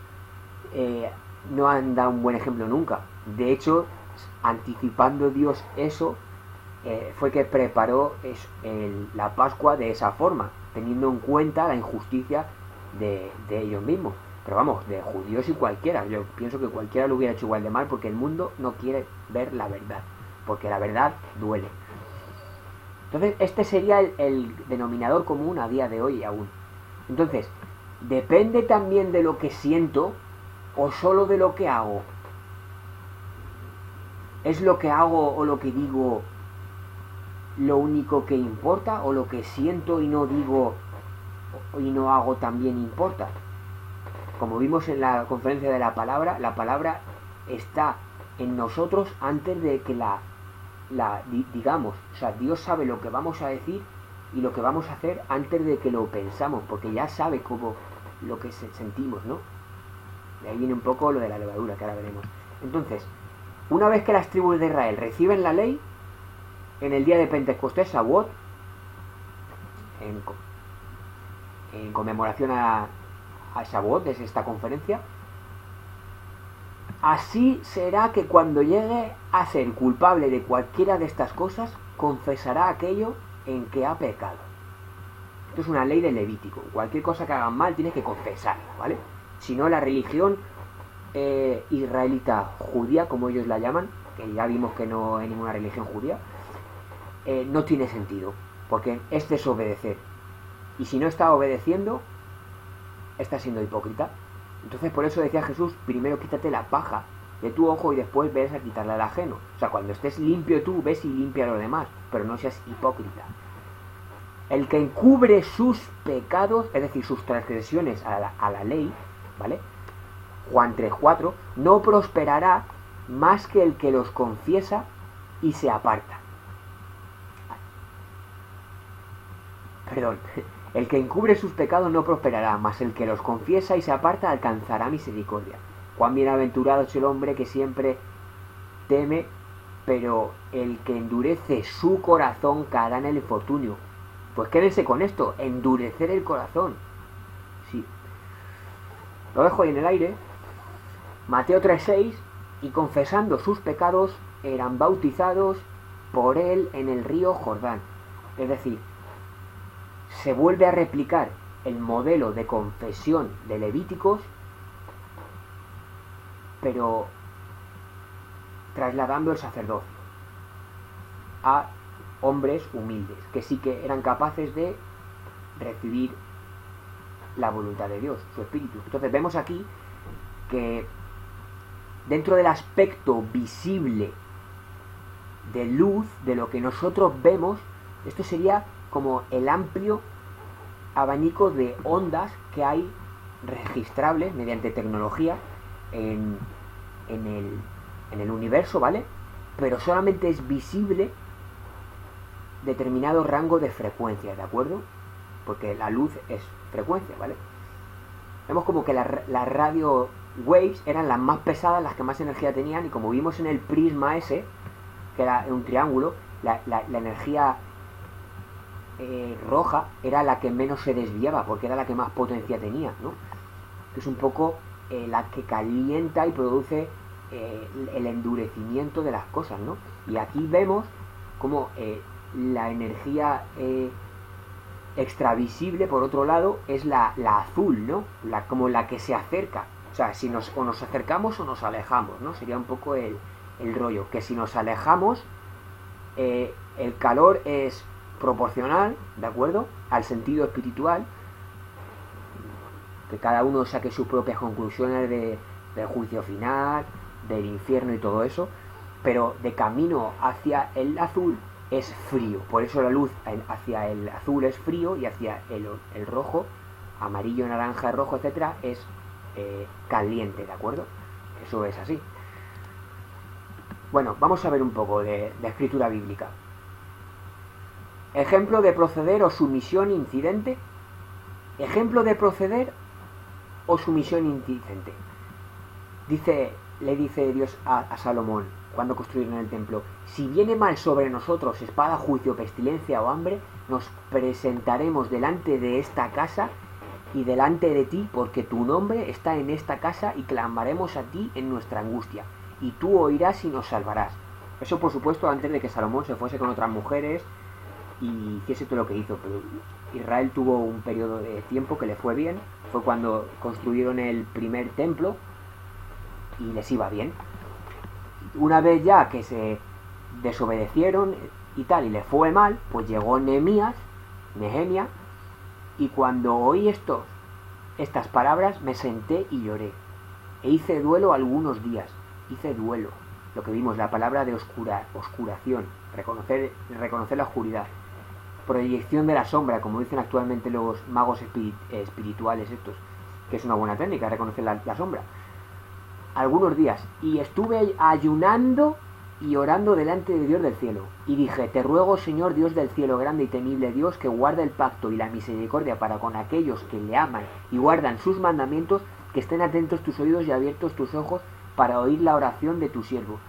no han dado un buen ejemplo nunca. De hecho, anticipando Dios eso, fue que preparó la Pascua de esa forma, teniendo en cuenta la injusticia de ellos mismos. Pero vamos, de judíos y cualquiera. Yo pienso que cualquiera lo hubiera hecho igual de mal, porque el mundo no quiere ver la verdad, porque la verdad duele. Entonces, este sería el denominador común a día de hoy aún. Entonces, ¿depende también de lo que siento o solo de lo que hago? ¿Es lo que hago o lo que digo lo único que importa, o lo que siento y no digo y no hago también importa? Como vimos en la conferencia de la palabra está en nosotros antes de que la digamos. O sea, Dios sabe lo que vamos a decir y lo que vamos a hacer antes de que lo pensamos, porque ya sabe cómo lo que sentimos, ¿no? De ahí viene un poco lo de la levadura, que ahora veremos. Entonces, una vez que las tribus de Israel reciben la ley, en el día de Pentecostés, Shavuot, en conmemoración a Shavuot, es esta conferencia, así será que cuando llegue a ser culpable de cualquiera de estas cosas, confesará aquello en que ha pecado. Esto es una ley del Levítico. Cualquier cosa que hagan mal tienes que confesarla, ¿vale? Si no, la religión israelita judía, como ellos la llaman, que ya vimos que no hay ninguna religión judía, no tiene sentido, porque es desobedecer. Y si no está obedeciendo, está siendo hipócrita. Entonces, por eso decía Jesús, primero quítate la paja de tu ojo y después ves a quitarle al ajeno. O sea, cuando estés limpio tú, ves y limpia a los demás, pero no seas hipócrita. El que encubre sus pecados, es decir, sus transgresiones a la ley, ¿vale? Juan 3:4, no prosperará más que el que los confiesa y se aparta. Perdón. El que encubre sus pecados no prosperará, mas el que los confiesa y se aparta alcanzará misericordia. Cuán bienaventurado es el hombre que siempre teme, pero el que endurece su corazón caerá en el infortunio. Pues quédense con esto, endurecer el corazón. Sí. Lo dejo ahí en el aire. Mateo 3:6, y confesando sus pecados eran bautizados por él en el río Jordán. Es decir, se vuelve a replicar el modelo de confesión de Levíticos, pero trasladando el sacerdocio a hombres humildes, que sí que eran capaces de recibir la voluntad de Dios, su espíritu. Entonces vemos aquí que dentro del aspecto visible de luz, de lo que nosotros vemos, esto sería como el amplio abanico de ondas que hay registrables mediante tecnología en el universo, ¿vale? Pero solamente es visible determinado rango de frecuencia, ¿de acuerdo? Porque la luz es frecuencia, ¿vale? Vemos como que las radio waves eran las más pesadas, las que más energía tenían, y como vimos en el prisma ese, que era un triángulo, la energía roja era la que menos se desviaba, porque era la que más potencia tenía, ¿no? Que es un poco la que calienta y produce el endurecimiento de las cosas, ¿no? Y aquí vemos como la energía extravisible, por otro lado, es la azul, ¿no? Como la que se acerca. O sea, si nos acercamos o nos alejamos, ¿no? Sería un poco el rollo. Que si nos alejamos, el calor es proporcional, ¿de acuerdo?, al sentido espiritual, que cada uno saque sus propias conclusiones del juicio final, del infierno y todo eso, pero de camino hacia el azul es frío. Por eso la luz hacia el azul es frío y hacia el rojo, amarillo, naranja, rojo, etcétera, es caliente, ¿de acuerdo? Eso es así. Bueno, vamos a ver un poco de escritura bíblica. Ejemplo de proceder o sumisión incidente. Ejemplo de proceder o sumisión incidente. Le dice Dios a Salomón cuando construyeron el templo: si viene mal sobre nosotros espada, juicio, pestilencia o hambre, nos presentaremos delante de esta casa y delante de ti, porque tu nombre está en esta casa, y clamaremos a ti en nuestra angustia, y tú oirás y nos salvarás. Eso, por supuesto, antes de que Salomón se fuese con otras mujeres y hiciese todo lo que hizo. Pero Israel tuvo un periodo de tiempo que le fue bien. Fue cuando construyeron el primer templo y les iba bien. Una vez ya que se desobedecieron y tal, y les fue mal, pues llegó Nehemia, y cuando oí estas palabras me senté y lloré, e hice duelo algunos días. Hice duelo, lo que vimos, la palabra de oscuración, reconocer la oscuridad, proyección de la sombra, como dicen actualmente los magos espirituales estos, que es una buena técnica, reconocer la sombra, algunos días, y estuve ayunando y orando delante de Dios del cielo. Y dije, te ruego, Señor Dios del cielo, grande y temible Dios, que guarda el pacto y la misericordia para con aquellos que le aman y guardan sus mandamientos, que estén atentos tus oídos y abiertos tus ojos para oír la oración de tu siervo,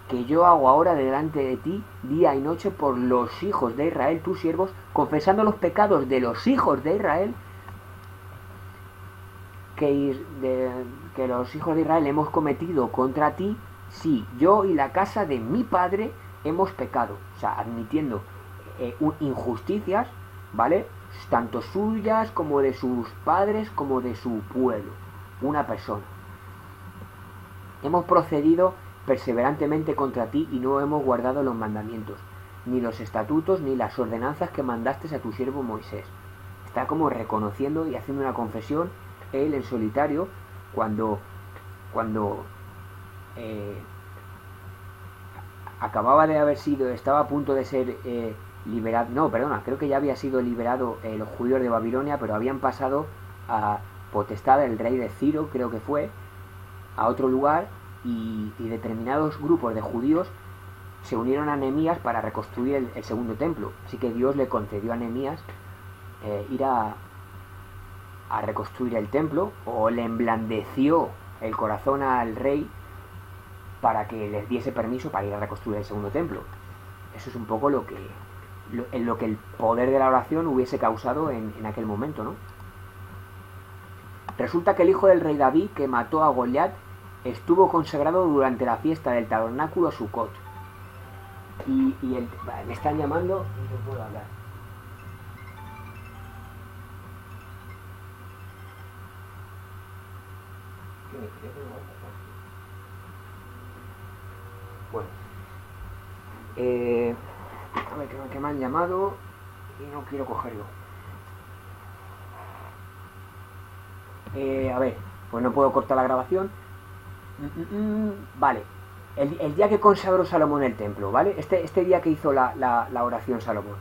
que yo hago ahora delante de ti día y noche por los hijos de Israel, tus siervos, confesando los pecados de los hijos de Israel, que los hijos de Israel hemos cometido contra ti. Sí, yo y la casa de mi padre hemos pecado, o sea, admitiendo injusticias, ¿vale? Tanto suyas como de sus padres como de su pueblo, una persona. Hemos procedido perseverantemente contra ti y no hemos guardado los mandamientos, ni los estatutos, ni las ordenanzas que mandaste a tu siervo Moisés. Está como reconociendo y haciendo una confesión, él en solitario, cuando acababa de haber sido, estaba a punto de ser liberado, no, perdona, creo que ya había sido liberado los judíos de Babilonia, pero habían pasado a potestad del rey de Ciro, creo que fue, a otro lugar, y determinados grupos de judíos se unieron a Nehemías para reconstruir el segundo templo. Así que Dios le concedió a Nehemías ir a reconstruir el templo, o le emblandeció el corazón al rey para que les diese permiso para ir a reconstruir el segundo templo. Eso es un poco lo que el poder de la oración hubiese causado en aquel momento, ¿no? Resulta que el hijo del rey David, que mató a Goliat, estuvo consagrado durante la fiesta del tabernáculo Sukkot. Vale, me están llamando y no puedo hablar. Bueno, a ver, que me han llamado y no quiero cogerlo. A ver, pues no puedo cortar la grabación. Vale, el día que consagró Salomón el templo, ¿vale? Este día que hizo la oración Salomón.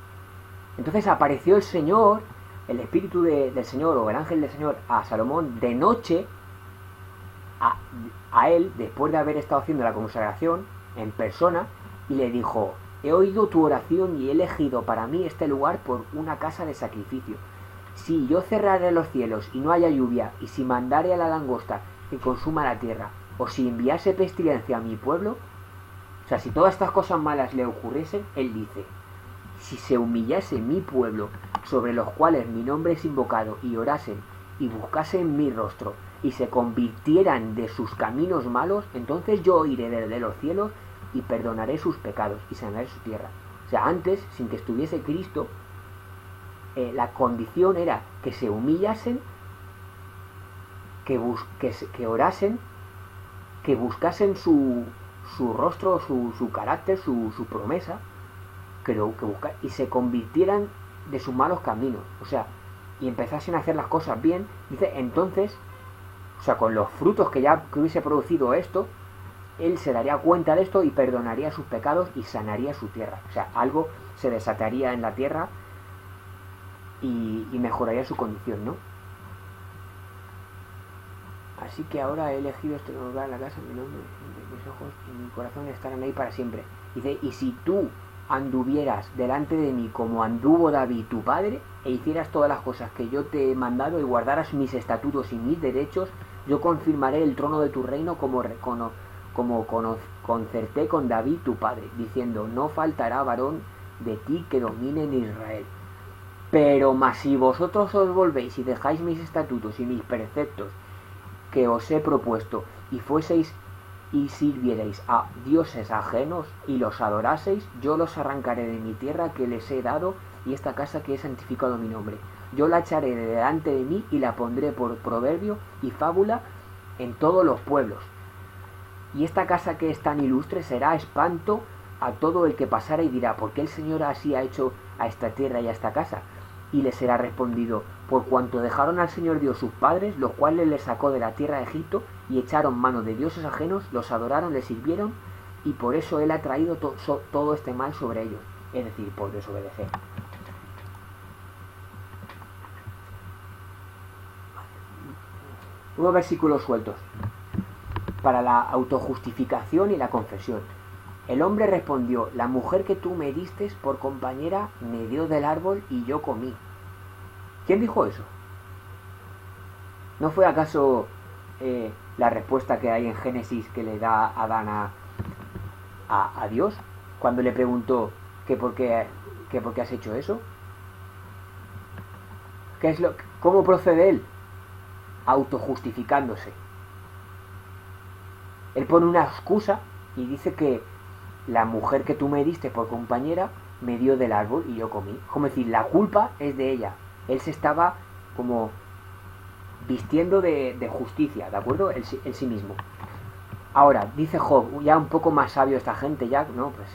Entonces apareció el Señor, el Espíritu del Señor o el ángel del Señor a Salomón de noche, a él, después de haber estado haciendo la consagración en persona, y le dijo: he oído tu oración y he elegido para mí este lugar por una casa de sacrificio. Si yo cerraré los cielos y no haya lluvia, y si mandare a la langosta que consuma la tierra, o si enviase pestilencia a mi pueblo, o sea, si todas estas cosas malas le ocurriesen, él dice: si se humillase mi pueblo, sobre los cuales mi nombre es invocado, y orasen y buscasen mi rostro, y se convirtieran de sus caminos malos, entonces yo oiré desde los cielos y perdonaré sus pecados y sanaré su tierra. O sea, antes, sin que estuviese Cristo, la condición era que se humillasen, que orasen, que buscasen su rostro, su carácter, su promesa, y se convirtieran de sus malos caminos, o sea, y empezasen a hacer las cosas bien. Dice, entonces, o sea, con los frutos que hubiese producido esto, él se daría cuenta de esto y perdonaría sus pecados y sanaría su tierra. O sea, algo se desataría en la tierra y mejoraría su condición, ¿no? Así que ahora he elegido este lugar en la casa, mi nombre, mis ojos y mi corazón estarán ahí para siempre. Dice, y si tú anduvieras delante de mí como anduvo David tu padre, e hicieras todas las cosas que yo te he mandado, y guardaras mis estatutos y mis derechos, yo confirmaré el trono de tu reino como concerté con David tu padre, diciendo, no faltará varón de ti que domine en Israel. Pero mas si vosotros os volvéis y dejáis mis estatutos y mis preceptos que os he propuesto, y fueseis y sirviereis a dioses ajenos y los adoraseis, yo los arrancaré de mi tierra que les he dado, y esta casa que he santificado mi nombre. Yo la echaré de delante de mí y la pondré por proverbio y fábula en todos los pueblos. Y esta casa que es tan ilustre será espanto a todo el que pasara y dirá, ¿por qué el Señor así ha hecho a esta tierra y a esta casa? Y les será respondido, por cuanto dejaron al Señor Dios sus padres, los cuales les sacó de la tierra de Egipto, y echaron mano de dioses ajenos, los adoraron, les sirvieron, y por eso Él ha traído todo este mal sobre ellos, es decir, por desobedecer. Unos versículos sueltos para la autojustificación y la confesión. El hombre respondió: la mujer que tú me diste por compañera me dio del árbol y yo comí. ¿Quién dijo eso? ¿No fue acaso la respuesta que hay en Génesis que le da Adán a Dios cuando le preguntó que por qué has hecho eso? ¿Cómo procede él? Autojustificándose. Él pone una excusa y dice que la mujer que tú me diste por compañera me dio del árbol y yo comí. Como decir, la culpa es de ella. Él se estaba como vistiendo de justicia, ¿de acuerdo? Él sí mismo. Ahora, dice Job, ya un poco más sabio esta gente ya, ¿no? Pues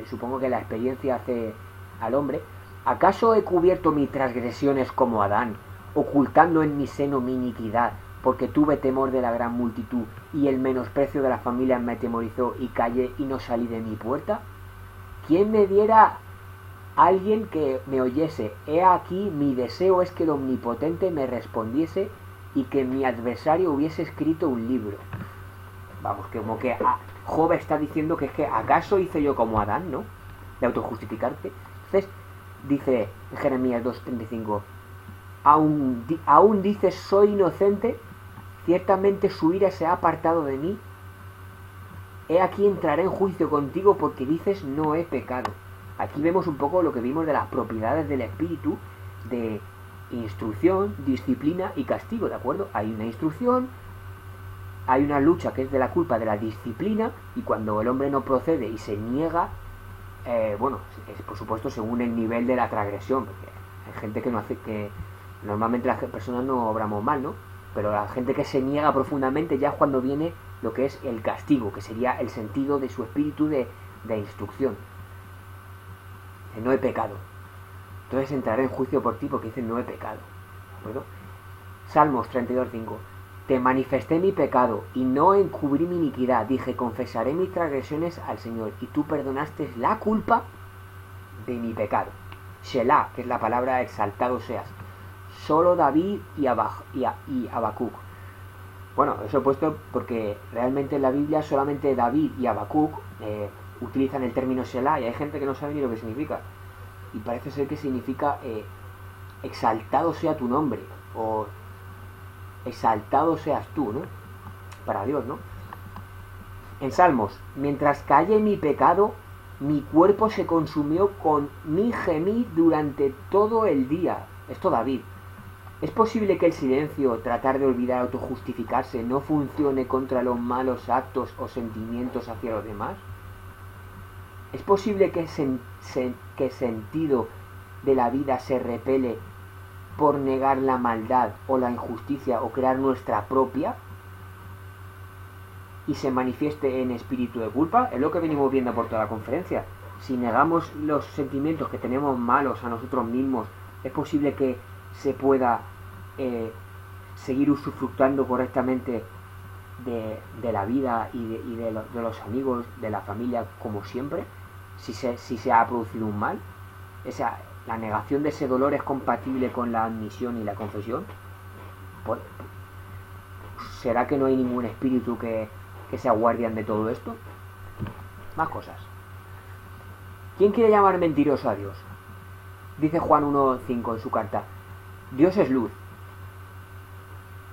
supongo que la experiencia hace al hombre. ¿Acaso he cubierto mis transgresiones como Adán, ocultando en mi seno mi iniquidad, porque tuve temor de la gran multitud, y el menosprecio de la familia me atemorizó, y callé y no salí de mi puerta? ¿Quién me diera alguien que me oyese? He aquí, mi deseo es que el Omnipotente me respondiese, y que mi adversario hubiese escrito un libro. Vamos, que como que Job está diciendo que es que ¿acaso hice yo como Adán, no? De autojustificarte. Entonces, dice en Jeremías 2:35, aún dices soy inocente, ciertamente su ira se ha apartado de mí. He aquí entraré en juicio contigo porque dices no he pecado. Aquí vemos un poco lo que vimos de las propiedades del espíritu, de instrucción, disciplina y castigo, ¿de acuerdo? Hay una instrucción, hay una lucha que es de la culpa de la disciplina, y cuando el hombre no procede y se niega, bueno, es por supuesto según el nivel de la transgresión, porque hay gente que no hace, que normalmente las personas no obramos mal, ¿no? Pero la gente que se niega profundamente ya es cuando viene lo que es el castigo, que sería el sentido de su espíritu de instrucción. No he pecado. Entonces entraré en juicio por ti porque dice no he pecado. ¿De acuerdo? Salmos 32:5. Te manifesté mi pecado y no encubrí mi iniquidad. Dije, confesaré mis transgresiones al Señor, y tú perdonaste la culpa de mi pecado. Shelah, que es la palabra exaltado seas. Solo David y Habacuc. Bueno, eso he puesto porque realmente en la Biblia solamente David y Habacuc utilizan el término Shelah, y hay gente que no sabe ni lo que significa. Y parece ser que significa exaltado sea tu nombre, o exaltado seas tú, ¿no? Para Dios, ¿no? En Salmos, mientras callé mi pecado, mi cuerpo se consumió con mi gemir durante todo el día. Esto David. ¿Es posible que el silencio, tratar de olvidar, autojustificarse, no funcione contra los malos actos o sentimientos hacia los demás? ¿Es posible que el sentido de la vida se repele por negar la maldad o la injusticia o crear nuestra propia y se manifieste en espíritu de culpa? Es lo que venimos viendo por toda la conferencia. Si negamos los sentimientos que tenemos malos a nosotros mismos, es posible que se pueda seguir usufructuando correctamente de la vida y de los amigos, de la familia, como siempre, si se ha producido un mal. La negación de ese dolor es compatible con la admisión y la confesión. ¿Será que no hay ningún espíritu que sea guardián de todo esto? Más cosas. ¿Quién quiere llamar mentiroso a Dios? Dice Juan 1:5 en su carta: Dios es luz,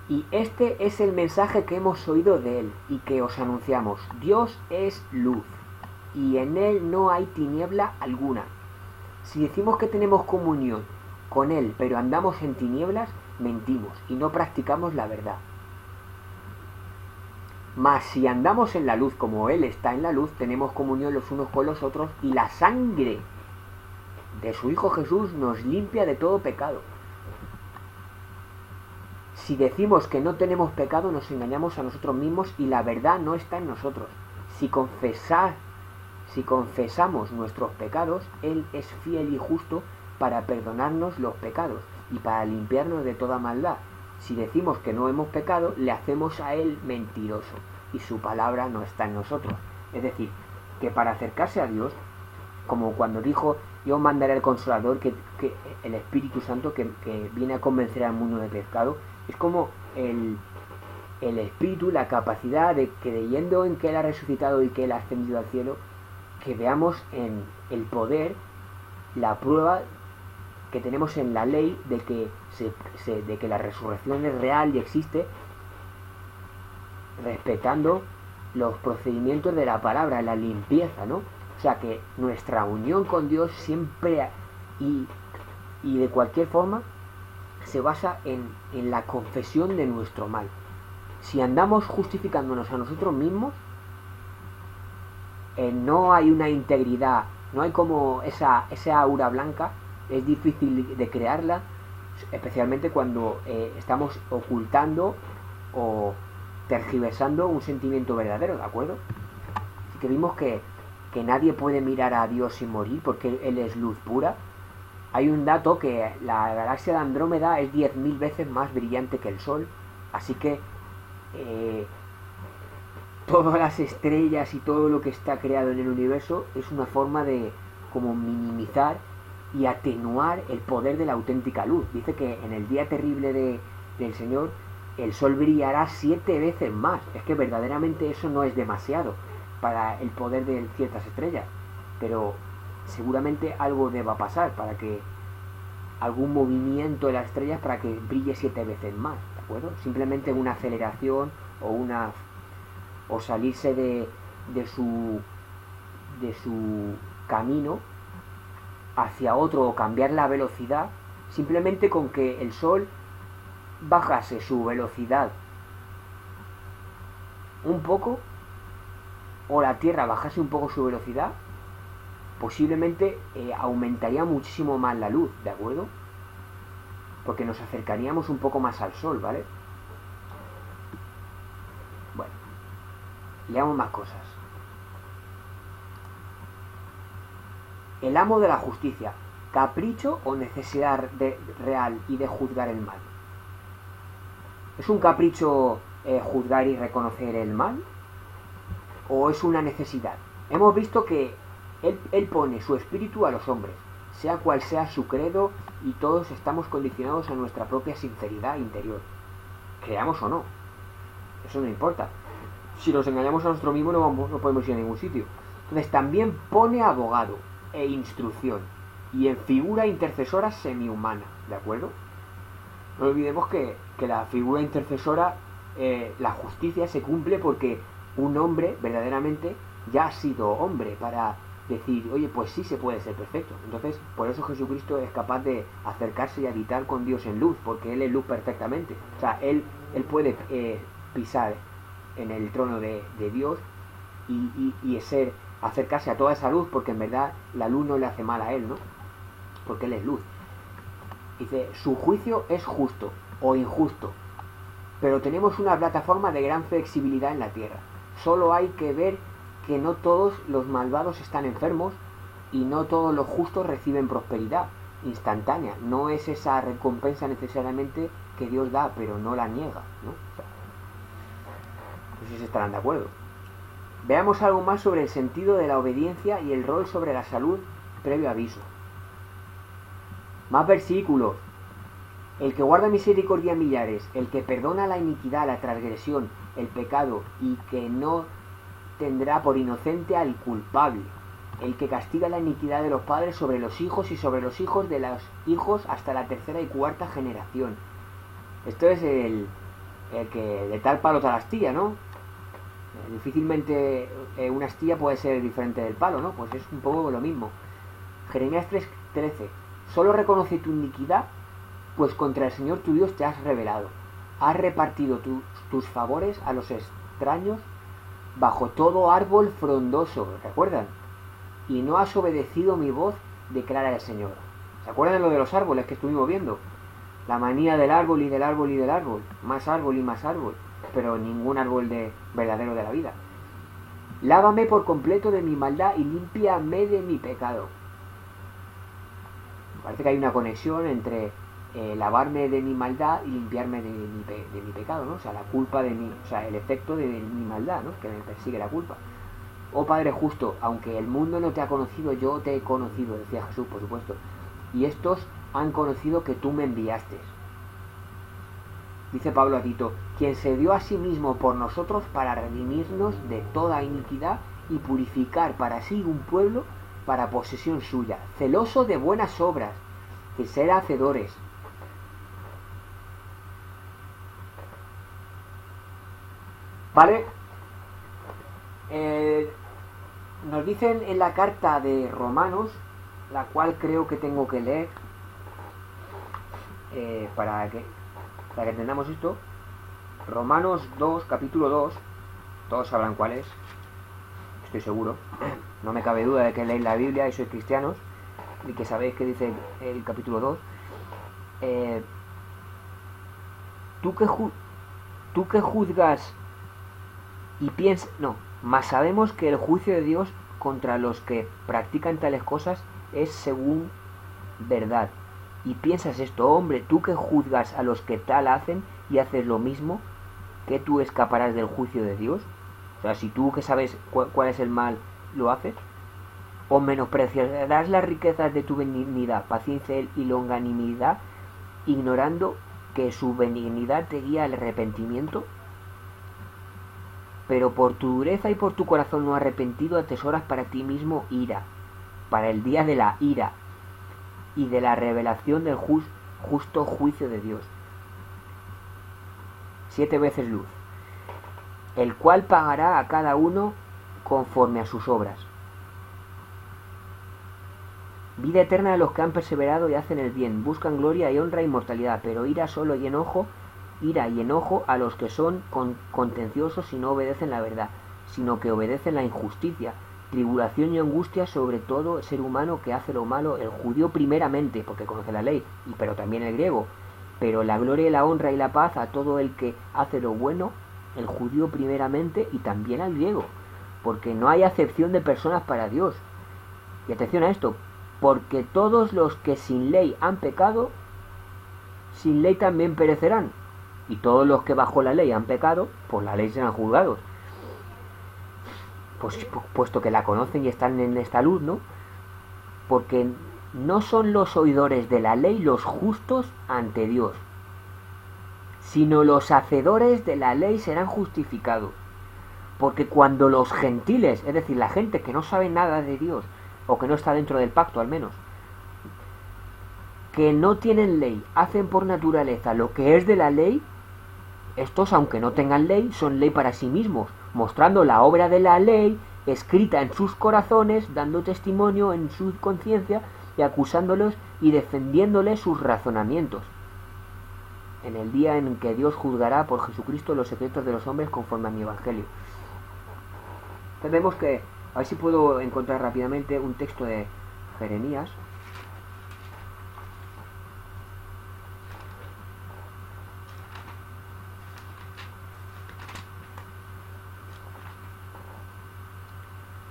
y este es el mensaje que hemos oído de él y que os anunciamos. Dios es luz, y en él no hay tiniebla alguna. Si decimos que tenemos comunión con él, pero andamos en tinieblas, mentimos y no practicamos la verdad. Mas si andamos en la luz como él está en la luz, tenemos comunión los unos con los otros, y la sangre de su Hijo Jesús nos limpia de todo pecado. Si decimos que no tenemos pecado, nos engañamos a nosotros mismos y la verdad no está en nosotros. Si confesamos nuestros pecados, Él es fiel y justo para perdonarnos los pecados y para limpiarnos de toda maldad. Si decimos que no hemos pecado, le hacemos a Él mentiroso y su palabra no está en nosotros. Es decir, que para acercarse a Dios, como cuando dijo, yo mandaré al Consolador, que el Espíritu Santo que viene a convencer al mundo de pecado, es como el Espíritu, la capacidad de, creyendo en que Él ha resucitado y que Él ha ascendido al cielo, que veamos en el poder la prueba que tenemos en la ley de que la resurrección es real y existe, respetando los procedimientos de la palabra, la limpieza, ¿no? O sea, que nuestra unión con Dios siempre y de cualquier forma se basa en la confesión de nuestro mal. Si andamos justificándonos a nosotros mismos, no hay una integridad, no hay como esa aura blanca, es difícil de crearla, especialmente cuando estamos ocultando o tergiversando un sentimiento verdadero, ¿de acuerdo? Así que vimos que nadie puede mirar a Dios sin morir porque Él es luz pura. Hay un dato que la galaxia de Andrómeda es 10.000 veces más brillante que el Sol, así que todas las estrellas y todo lo que está creado en el universo es una forma de como minimizar y atenuar el poder de la auténtica luz. Dice que en el día terrible del Señor el Sol brillará 7 veces más. Es que verdaderamente eso no es demasiado para el poder de ciertas estrellas, pero seguramente algo deba pasar para que algún movimiento de las estrellas para que brille 7 veces más, ¿de acuerdo? Simplemente una aceleración o salirse de su camino hacia otro o cambiar la velocidad, simplemente con que el Sol bajase su velocidad un poco o la Tierra bajase un poco su velocidad, posiblemente aumentaría muchísimo más la luz, ¿de acuerdo? Porque nos acercaríamos un poco más al Sol, ¿vale? Bueno, leamos más cosas. El amo de la justicia, capricho o necesidad real y de juzgar el mal. ¿Es un capricho juzgar y reconocer el mal? ¿O es una necesidad? Hemos visto que él pone su espíritu a los hombres, sea cual sea su credo, y todos estamos condicionados a nuestra propia sinceridad interior, creamos o no. Eso no importa. Si nos engañamos a nosotros mismos no podemos ir a ningún sitio. Entonces también pone abogado e instrucción, y en figura intercesora semihumana, ¿de acuerdo? No olvidemos que la figura intercesora, la justicia se cumple porque un hombre verdaderamente ya ha sido hombre para decir, oye, pues sí se puede ser perfecto. Entonces, por eso Jesucristo es capaz de acercarse y habitar con Dios en luz, porque Él es luz perfectamente. O sea, Él puede pisar en el trono de Dios y acercarse a toda esa luz, porque en verdad la luz no le hace mal a Él, ¿no? Porque Él es luz. Dice, su juicio es justo o injusto, pero tenemos una plataforma de gran flexibilidad en la tierra. Solo hay que ver que no todos los malvados están enfermos y no todos los justos reciben prosperidad instantánea. No es esa recompensa necesariamente que Dios da, pero no la niega, ¿no? O sea, no sé si estarán de acuerdo. Veamos algo más sobre el sentido de la obediencia y el rol sobre la salud previo aviso. Más versículos. El que guarda misericordia a millares, el que perdona la iniquidad, la transgresión, el pecado, y que no tendrá por inocente al culpable, el que castiga la iniquidad de los padres sobre los hijos y sobre los hijos de los hijos hasta la 3ª y 4ª generación. Esto es el que de tal palo tal astilla, ¿no? Difícilmente una astilla puede ser diferente del palo, ¿no? Pues es un poco lo mismo. Jeremías 3:13. Solo reconoce tu iniquidad, pues contra el Señor tu Dios te has rebelado. Has repartido tus favores a los extraños bajo todo árbol frondoso, ¿recuerdan? Y no has obedecido mi voz, declara el Señor. ¿Se acuerdan de lo de los árboles que estuvimos viendo? La manía del árbol y del árbol y del árbol. Más árbol y más árbol. Pero ningún árbol verdadero de la vida. Lávame por completo de mi maldad y límpiame de mi pecado. Parece que hay una conexión entre lavarme de mi maldad y limpiarme de mi pecado, ¿no? O sea, la culpa de mi, o sea, el efecto de mi maldad, ¿no? Que me persigue la culpa. Oh Padre justo, aunque el mundo no te ha conocido, yo te he conocido, decía Jesús, por supuesto. Y estos han conocido que tú me enviaste. Dice Pablo a Tito, quien se dio a sí mismo por nosotros para redimirnos de toda iniquidad y purificar para sí un pueblo para posesión suya, celoso de buenas obras, que ser hacedores. ¿Vale? Nos dicen en la carta de Romanos, la cual creo que tengo que leer para que entendamos esto. Romanos 2, capítulo 2, todos sabrán cuál es, estoy seguro, no me cabe duda de que leéis la Biblia y sois cristianos y que sabéis que dice el capítulo 2. Tú que juzgas y piensas, no, mas sabemos que el juicio de Dios contra los que practican tales cosas es según verdad. Y piensas esto, hombre, tú que juzgas a los que tal hacen y haces lo mismo, ¿que tú escaparás del juicio de Dios? O sea, si tú que sabes cuál es el mal, lo haces. ¿O menospreciarás las riquezas de tu benignidad, paciencia y longanimidad, ignorando que su benignidad te guía al arrepentimiento? Pero por tu dureza y por tu corazón no arrepentido atesoras para ti mismo ira, para el día de la ira y de la revelación del justo juicio de Dios. 7 veces luz, el cual pagará a cada uno conforme a sus obras. Vida eterna a los que han perseverado y hacen el bien, buscan gloria y honra e inmortalidad, pero ira y enojo a los que son contenciosos y no obedecen la verdad, sino que obedecen la injusticia, tribulación y angustia sobre todo el ser humano que hace lo malo, el judío primeramente, porque conoce la ley, pero también el griego, pero la gloria y la honra y la paz a todo el que hace lo bueno, el judío primeramente y también al griego, porque no hay acepción de personas para Dios. Y atención a esto, porque todos los que sin ley han pecado, sin ley también perecerán, y todos los que bajo la ley han pecado, por la ley serán juzgados. Pues puesto que la conocen y están en esta luz, ¿no? Porque no son los oidores de la ley los justos ante Dios, sino los hacedores de la ley serán justificados. Porque cuando los gentiles, es decir, la gente que no sabe nada de Dios, o que no está dentro del pacto al menos, que no tienen ley, hacen por naturaleza lo que es de la ley, estos, aunque no tengan ley, son ley para sí mismos, mostrando la obra de la ley escrita en sus corazones, dando testimonio en su conciencia y acusándolos y defendiéndoles sus razonamientos. En el día en que Dios juzgará por Jesucristo los secretos de los hombres conforme a mi evangelio. Entonces vemos que, a ver si puedo encontrar rápidamente un texto de Jeremías.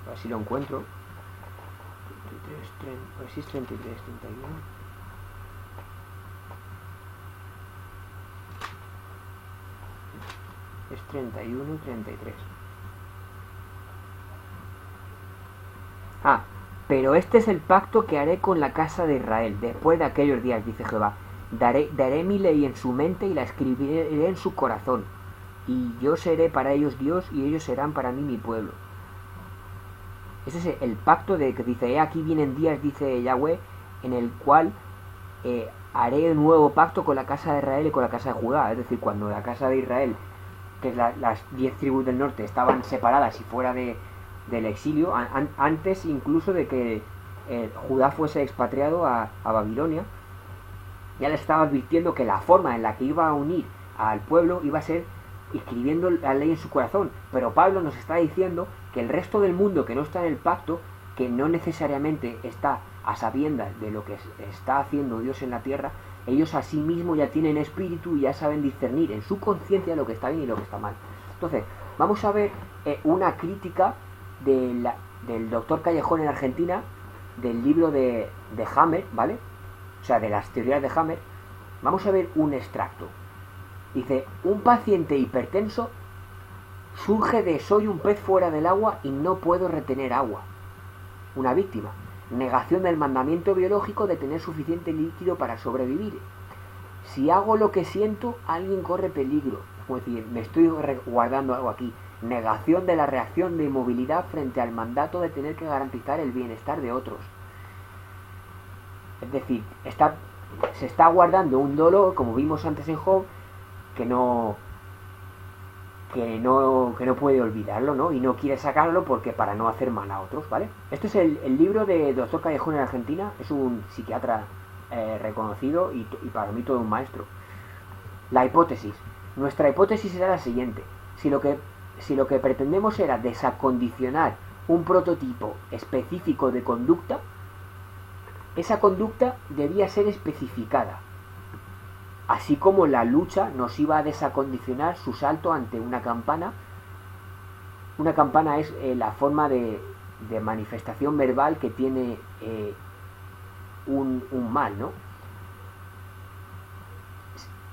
A ver si lo encuentro. A ver si es 33, 31. Es 31 y 33. Pero este es el pacto que haré con la casa de Israel después de aquellos días, dice Jehová. Daré mi ley en su mente y la escribiré en su corazón, y yo seré para ellos Dios y ellos serán para mí mi pueblo. Ese es el pacto de que dice, aquí vienen días, dice Yahweh, en el cual haré un nuevo pacto con la casa de Israel y con la casa de Judá. Es decir, cuando la casa de Israel, que es las 10 tribus del norte, estaban separadas y fuera del exilio, antes incluso de que Judá fuese expatriado a Babilonia, ya les estaba advirtiendo que la forma en la que iba a unir al pueblo iba a ser escribiendo la ley en su corazón. Pero Pablo nos está diciendo que el resto del mundo que no está en el pacto, que no necesariamente está a sabiendas de lo que está haciendo Dios en la tierra, ellos a sí mismos ya tienen espíritu y ya saben discernir en su conciencia lo que está bien y lo que está mal. Entonces, vamos a ver una crítica del doctor Callejón en Argentina, del libro de Hammer, ¿vale? O sea, de las teorías de Hammer. Vamos a ver un extracto. Dice, un paciente hipertenso surge de soy un pez fuera del agua y no puedo retener agua. Una víctima. Negación del mandamiento biológico de tener suficiente líquido para sobrevivir. Si hago lo que siento, alguien corre peligro. Es decir, me estoy guardando algo aquí. negación de la reacción de inmovilidad frente al mandato de tener que garantizar el bienestar de otros. Es decir, se está guardando un dolor, como vimos antes en Job, que no puede olvidarlo, ¿no? Y no quiere sacarlo porque para no hacer mal a otros, ¿vale? Este es el libro de Doctor Callejón en Argentina. Es un psiquiatra reconocido y para mí todo un maestro. La hipótesis. Nuestra hipótesis era la siguiente. Si lo que pretendemos era desacondicionar un prototipo específico de conducta, esa conducta debía ser especificada. Así como la lucha nos iba a desacondicionar su salto ante una campana. Una campana es la forma de manifestación verbal que tiene un mal, ¿no?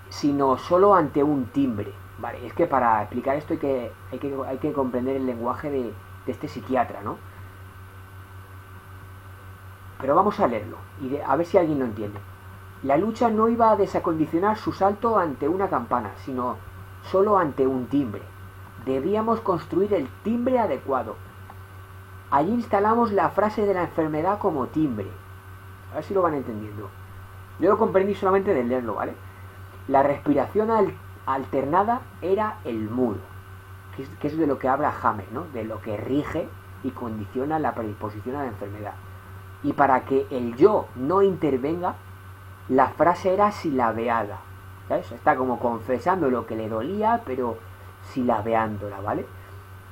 Sino solo ante un timbre. Vale, es que para explicar esto hay que comprender el lenguaje de este psiquiatra, ¿no? Pero vamos a leerlo y a ver si alguien lo entiende. La lucha no iba a desacondicionar su salto ante una campana, sino solo ante un timbre. Debíamos construir el timbre adecuado. Allí instalamos la frase de la enfermedad como timbre. A ver si lo van entendiendo. Yo lo comprendí solamente de leerlo, ¿vale? La respiración alternada era el muro, que es de lo que habla Hammer, ¿no? De lo que rige y condiciona la predisposición a la enfermedad. Y para que el yo no intervenga, la frase era silabeada, ¿sabes? Está como confesando lo que le dolía, pero silabeándola, ¿vale?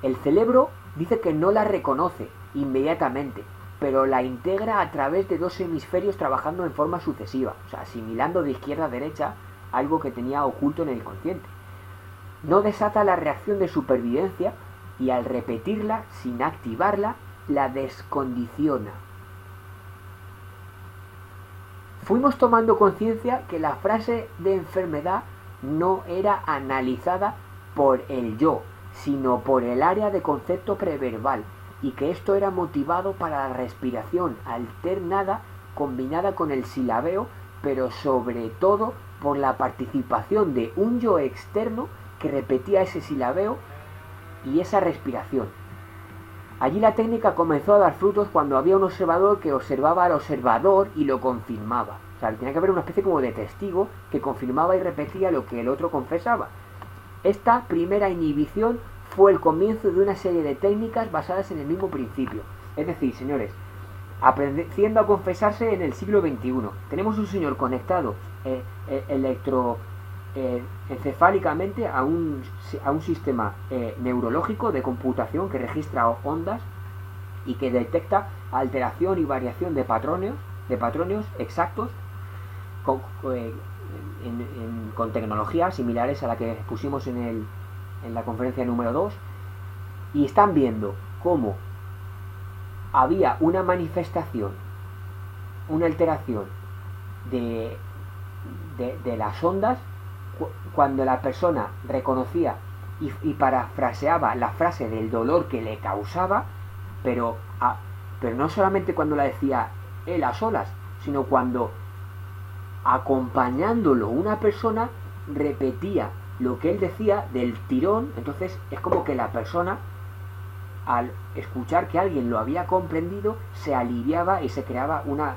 El cerebro dice que no la reconoce inmediatamente, pero la integra a través de dos hemisferios trabajando en forma sucesiva, o sea, asimilando de izquierda a derecha algo que tenía oculto en el inconsciente. No desata la reacción de supervivencia y al repetirla sin activarla, la descondiciona. Fuimos tomando conciencia que la frase de enfermedad no era analizada por el yo, sino por el área de concepto preverbal, y que esto era motivado para la respiración alternada combinada con el silabeo, pero sobre todo por la participación de un yo externo que repetía ese silabeo y esa respiración. Allí la técnica comenzó a dar frutos cuando había un observador que observaba al observador y lo confirmaba. O sea, tenía que haber una especie como de testigo que confirmaba y repetía lo que el otro confesaba. Esta primera inhibición fue el comienzo de una serie de técnicas basadas en el mismo principio. Es decir, señores, aprendiendo a confesarse en el siglo XXI. Tenemos un señor conectado encefálicamente a un sistema neurológico de computación que registra ondas y que detecta alteración y variación de patrones exactos con tecnologías similares a la que pusimos en la conferencia número 2, y están viendo cómo había una manifestación, una alteración de las ondas cuando la persona reconocía y parafraseaba la frase del dolor que le causaba, pero no solamente cuando la decía él a solas, sino cuando acompañándolo una persona repetía lo que él decía del tirón. Entonces es como que la persona, al escuchar que alguien lo había comprendido, se aliviaba y se creaba una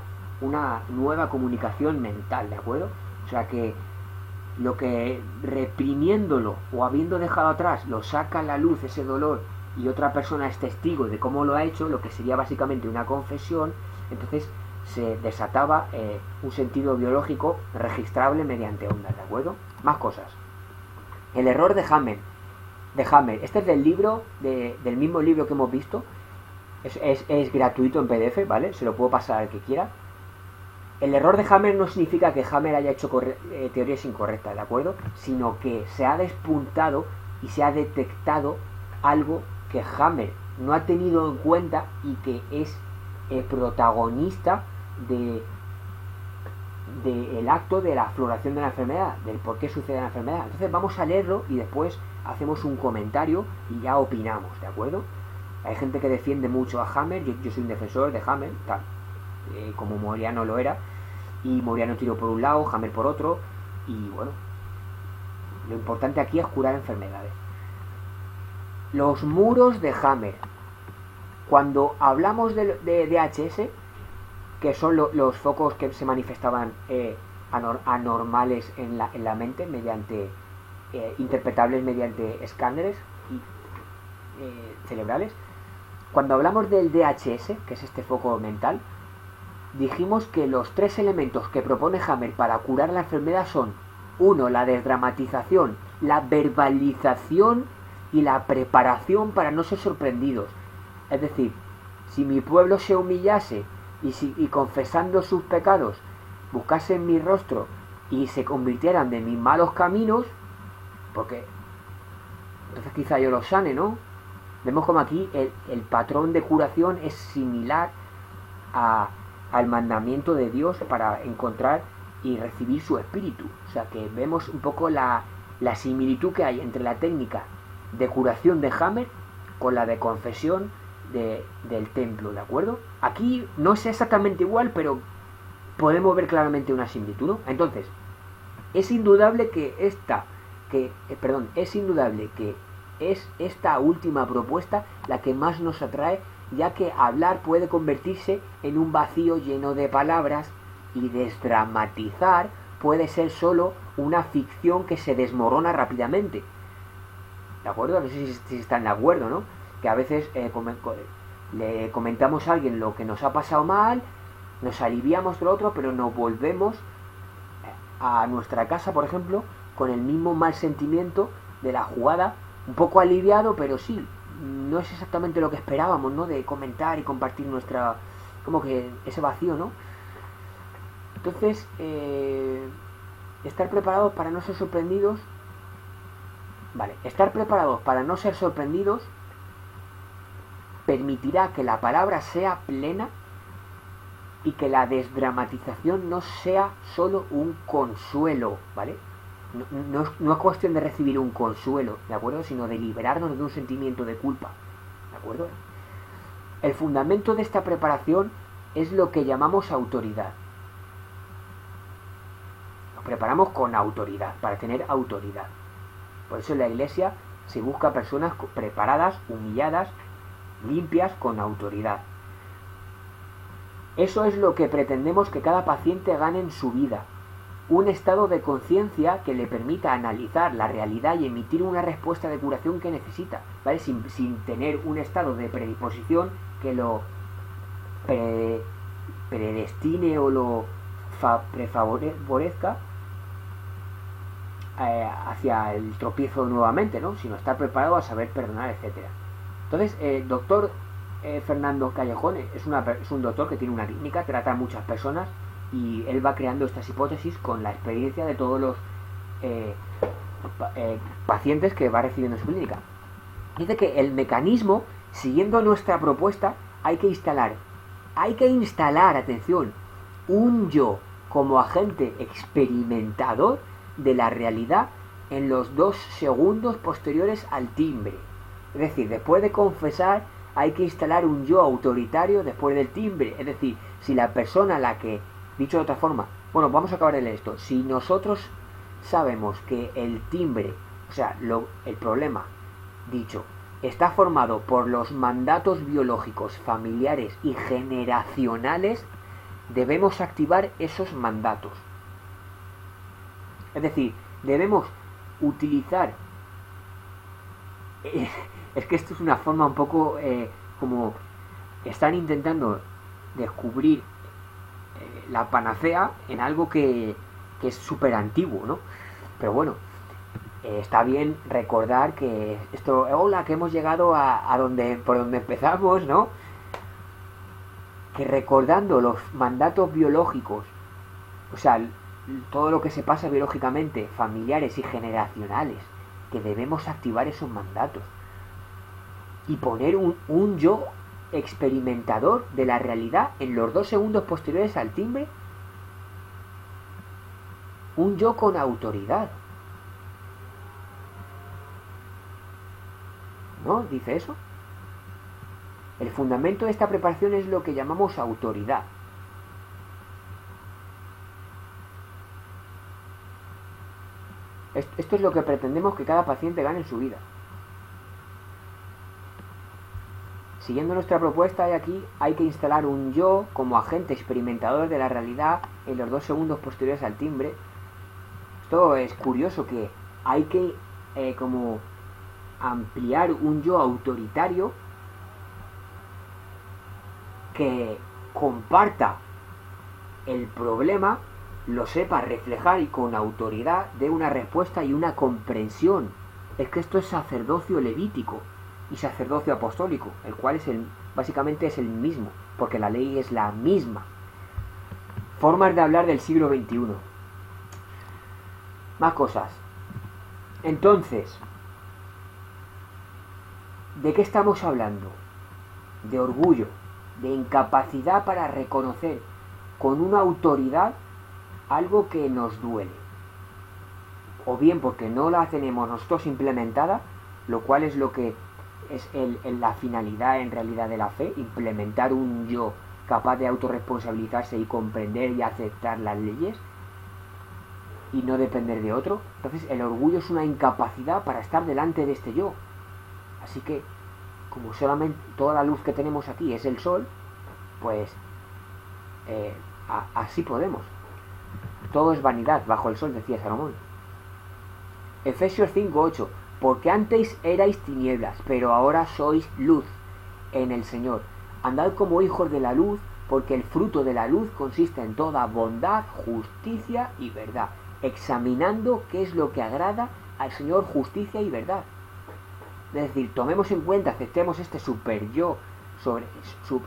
nueva comunicación mental, ¿de acuerdo? O sea que lo que reprimiéndolo o habiendo dejado atrás lo saca a la luz ese dolor y otra persona es testigo de cómo lo ha hecho, lo que sería básicamente una confesión, entonces se desataba un sentido biológico registrable mediante ondas, ¿de acuerdo? Más cosas. El error de Hammer. Este es del libro, del mismo libro que hemos visto. Es gratuito en PDF, ¿vale? Se lo puedo pasar al que quiera. El error de Hammer no significa que Hammer haya hecho teorías incorrectas, ¿de acuerdo? Sino que se ha despuntado y se ha detectado algo que Hammer no ha tenido en cuenta y que es el protagonista del acto de la floración de la enfermedad, del por qué sucede la enfermedad. Entonces vamos a leerlo y después hacemos un comentario y ya opinamos, ¿de acuerdo? Hay gente que defiende mucho a Hammer, yo soy un defensor de Hammer, tal, como Moriano lo era, y Moriano tiró por un lado, Hammer por otro, y bueno, lo importante aquí es curar enfermedades. los muros de Hammer. Cuando hablamos de DHS, que son los focos que se manifestaban anormales en la mente, mediante interpretables mediante escáneres cerebrales. Cuando hablamos del DHS, que es este foco mental, dijimos que los 3 elementos que propone Hammer para curar la enfermedad son: 1, la desdramatización, la verbalización y la preparación para no ser sorprendidos. Es decir, si mi pueblo se humillase y confesando sus pecados buscasen mi rostro y se convirtieran de mis malos caminos, porque entonces quizá yo los sane, ¿no? Vemos como aquí el patrón de curación es similar al mandamiento de Dios para encontrar y recibir su espíritu. O sea que vemos un poco la similitud que hay entre la técnica de curación de Hammer con la de confesión del templo, ¿de acuerdo? Aquí no es exactamente igual, pero podemos ver claramente una similitud, ¿no? Entonces, es indudable que es esta última propuesta la que más nos atrae, ya que hablar puede convertirse en un vacío lleno de palabras y desdramatizar puede ser solo una ficción que se desmorona rápidamente. ¿De acuerdo? No sé si están de acuerdo, ¿no? Que a veces le comentamos a alguien lo que nos ha pasado mal, nos aliviamos de lo otro, pero nos volvemos a nuestra casa, por ejemplo, con el mismo mal sentimiento de la jugada, un poco aliviado, pero sí, no es exactamente lo que esperábamos, ¿no? De comentar y compartir nuestra, como que ese vacío, ¿no? Entonces, estar preparados para no ser sorprendidos. Vale, estar preparados para no ser sorprendidos permitirá que la palabra sea plena y que la desdramatización no sea solo un consuelo, ¿vale? No es cuestión de recibir un consuelo, ¿de acuerdo? Sino de liberarnos de un sentimiento de culpa, ¿de acuerdo? El fundamento de esta preparación es lo que llamamos autoridad. Nos preparamos con autoridad, para tener autoridad. Por eso en la iglesia se busca personas preparadas, humilladas, limpias, con autoridad. Eso es lo que pretendemos que cada paciente gane en su vida. Un estado de conciencia que le permita analizar la realidad y emitir una respuesta de curación que necesita, ¿vale? Sin tener un estado de predisposición que lo predestine o lo prefavorezca hacia el tropiezo nuevamente, ¿no? Sino estar preparado a saber perdonar, etcétera. Entonces, doctor Fernando Callejón es un doctor que tiene una clínica, trata a muchas personas y él va creando estas hipótesis con la experiencia de todos los pacientes que va recibiendo en su clínica. Dice que el mecanismo, siguiendo nuestra propuesta, hay que instalar, atención, un yo como agente experimentador de la realidad en los 2 segundos posteriores al timbre. Es decir, después de confesar hay que instalar un yo autoritario después del timbre. Es decir, si la persona a la que, dicho de otra forma, bueno, vamos a acabar de leer esto. Si nosotros sabemos que el timbre, o sea, el problema, dicho, está formado por los mandatos biológicos, familiares y generacionales, debemos activar esos mandatos. Es decir, debemos utilizar... es que esto es una forma un poco como están intentando descubrir la panacea en algo que es súper antiguo, ¿no? Pero bueno, está bien recordar que esto, hola, que hemos llegado por donde empezamos, ¿no? Que recordando los mandatos biológicos, o sea, todo lo que se pasa biológicamente, familiares y generacionales, que debemos activar esos mandatos y poner un yo experimentador de la realidad en los 2 segundos posteriores al timbre, un yo con autoridad, ¿no? Dice eso. El fundamento de esta preparación es lo que llamamos autoridad. Esto es lo que pretendemos que cada paciente gane en su vida. Siguiendo nuestra propuesta, aquí hay que instalar un yo como agente experimentador de la realidad en los 2 segundos posteriores al timbre. Esto es curioso, que hay que como ampliar un yo autoritario que comparta el problema, lo sepa reflejar y con autoridad dé una respuesta y una comprensión. Es que esto es sacerdocio levítico y sacerdocio apostólico, el cual básicamente es el mismo, porque la ley es la misma. Formas de hablar del siglo XXI. Más cosas. Entonces, ¿de qué estamos hablando? De orgullo, de incapacidad para reconocer con una autoridad algo que nos duele, o bien porque no la tenemos nosotros implementada, lo cual es lo que es la finalidad en realidad de la fe, implementar un yo capaz de autorresponsabilizarse y comprender y aceptar las leyes y no depender de otro. Entonces el orgullo es una incapacidad para estar delante de este yo. Así que, como solamente toda la luz que tenemos aquí es el sol, pues así podemos. Todo es vanidad bajo el sol, decía Salomón. Efesios 5:8. Porque antes erais tinieblas, pero ahora sois luz en el Señor. Andad como hijos de la luz, porque el fruto de la luz consiste en toda bondad, justicia y verdad, examinando qué es lo que agrada al Señor, justicia y verdad. Es decir, tomemos en cuenta, aceptemos este super yo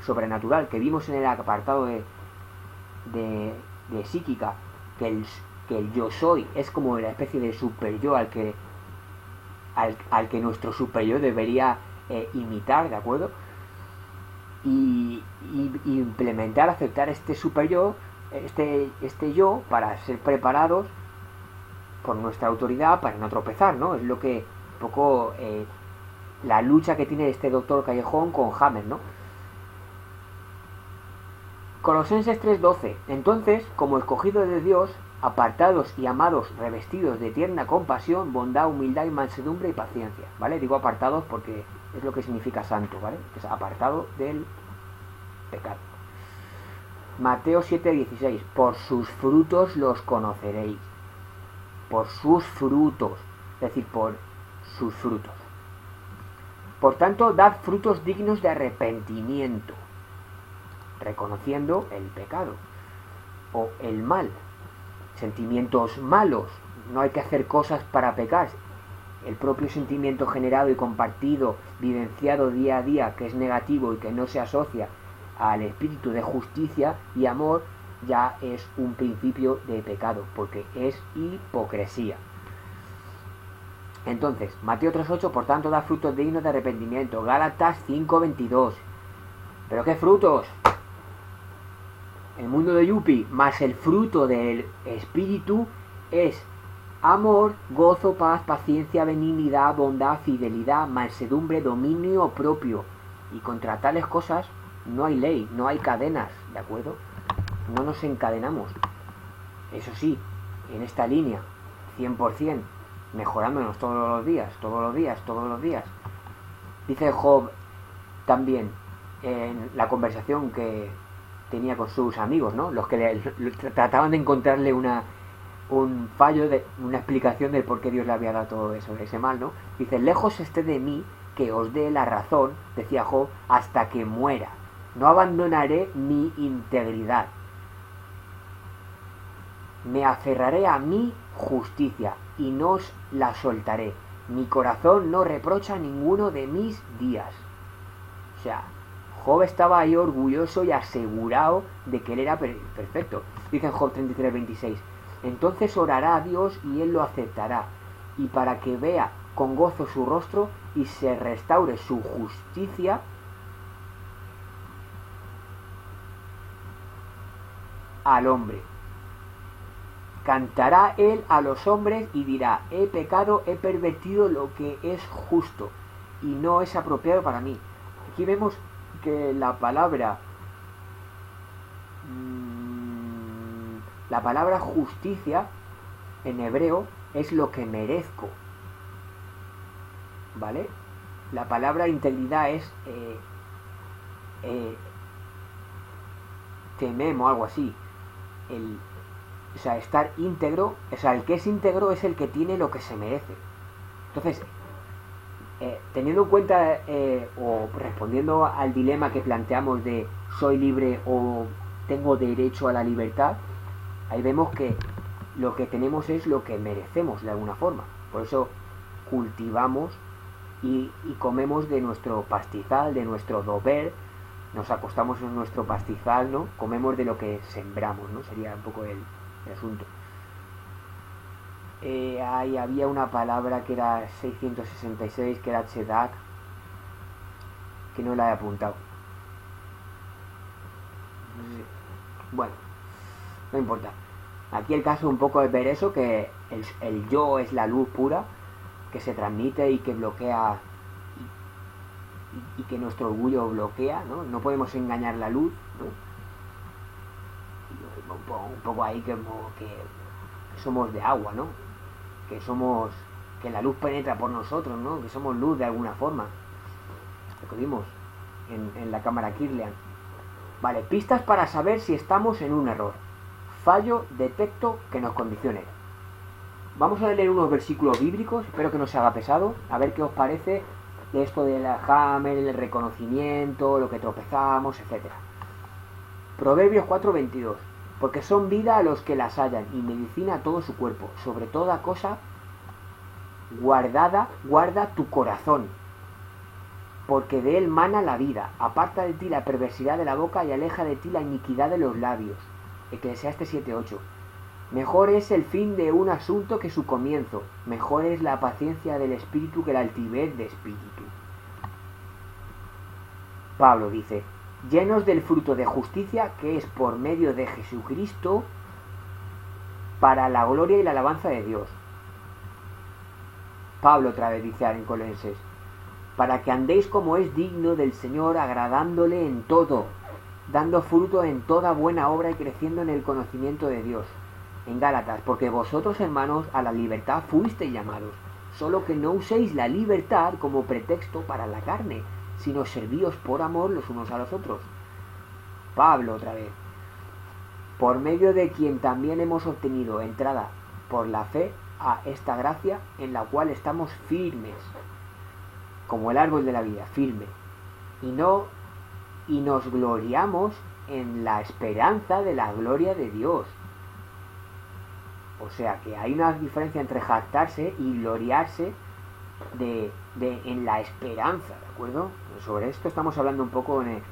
sobrenatural que vimos en el apartado de psíquica, que el yo soy es como la especie de super yo al que nuestro super yo debería imitar, ¿de acuerdo? Y implementar, aceptar este super yo, este yo, para ser preparados por nuestra autoridad para no tropezar, ¿no? Es lo que un poco la lucha que tiene este doctor Callejón con Hammer, ¿no? Colosenses 3:12. Entonces, como escogidos de Dios, apartados y amados, revestidos de tierna compasión, bondad, humildad y mansedumbre y paciencia, ¿vale? Digo apartados porque es lo que significa santo, ¿vale? Es apartado del pecado. Mateo 7:16. Por sus frutos los conoceréis. Por sus frutos, es decir, por sus frutos. Por tanto, dad frutos dignos de arrepentimiento, reconociendo el pecado o el mal, sentimientos malos. No hay que hacer cosas para pecar. El propio sentimiento generado y compartido, vivenciado día a día, que es negativo y que no se asocia al espíritu de justicia y amor, ya es un principio de pecado, porque es hipocresía. Entonces, Mateo 3:8, por tanto, da frutos dignos de arrepentimiento. Gálatas 5:22. ¿Pero qué frutos? El mundo de Yupi, más el fruto del espíritu es amor, gozo, paz, paciencia, benignidad, bondad, fidelidad, mansedumbre, dominio propio. Y contra tales cosas no hay ley, no hay cadenas, ¿de acuerdo? No nos encadenamos. Eso sí, en esta línea, 100%, mejorándonos todos los días, todos los días, todos los días. Dice Job también en la conversación que tenía con sus amigos, ¿no? Los que trataban de encontrarle un fallo, una explicación del por qué Dios le había dado todo eso, ese mal, ¿no? Dice, lejos esté de mí que os dé la razón, decía Job, hasta que muera. No abandonaré mi integridad. Me aferraré a mi justicia y no os la soltaré. Mi corazón no reprocha ninguno de mis días. O sea, Job estaba ahí orgulloso y asegurado de que él era perfecto. Dice en Job 33:26. Entonces orará a Dios y él lo aceptará. Y para que vea con gozo su rostro y se restaure su justicia, al hombre. Cantará él a los hombres y dirá, he pecado, he pervertido lo que es justo y no es apropiado para mí. Aquí vemos que la palabra justicia en hebreo es lo que merezco, ¿vale? La palabra integridad es temem o algo así. O sea, estar íntegro, o sea, el que es íntegro es el que tiene lo que se merece. Entonces, teniendo en cuenta o respondiendo al dilema que planteamos de soy libre o tengo derecho a la libertad, ahí vemos que lo que tenemos es lo que merecemos de alguna forma. Por eso cultivamos y comemos de nuestro pastizal, de nuestro dober, nos acostamos en nuestro pastizal, ¿no? Comemos de lo que sembramos, ¿no? Sería un poco el asunto. Ahí había una palabra que era 666, que era Chedak, que no la he apuntado. Bueno, no importa. Aquí el caso un poco es ver eso, que el yo es la luz pura que se transmite y que bloquea y que nuestro orgullo bloquea, ¿no? No podemos engañar la luz, ¿no? Un poco ahí que somos de agua, ¿no? Que la luz penetra por nosotros, ¿no? Que somos luz de alguna forma. Lo que vimos en la cámara Kirlian. Vale, pistas para saber si estamos en un error. Fallo, detecto, que nos condicione. Vamos a leer unos versículos bíblicos, espero que no se haga pesado, a ver qué os parece de esto de la Hammer, el reconocimiento, lo que tropezamos, etc. Proverbios 4:22. Porque son vida a los que las hallan y medicina a todo su cuerpo. Sobre toda cosa guarda tu corazón, porque de él mana la vida. Aparta de ti la perversidad de la boca y aleja de ti la iniquidad de los labios. Eclesiastes 7:8. Mejor es el fin de un asunto que su comienzo. Mejor es la paciencia del espíritu que la altivez de espíritu. Pablo dice: llenos del fruto de justicia que es por medio de Jesucristo para la gloria y la alabanza de Dios. Pablo otra vez dice en Colosenses: para que andéis como es digno del Señor, agradándole en todo, dando fruto en toda buena obra y creciendo en el conocimiento de Dios. En Gálatas: porque vosotros, hermanos, a la libertad fuisteis llamados, solo que no uséis la libertad como pretexto para la carne, sino servíos por amor los unos a los otros. Pablo otra vez: por medio de quien también hemos obtenido entrada por la fe a esta gracia en la cual estamos firmes, como el árbol de la vida, firme, y nos gloriamos en la esperanza de la gloria de Dios. O sea que hay una diferencia entre jactarse y gloriarse en la esperanza, ¿de acuerdo? Sobre esto estamos hablando un poco en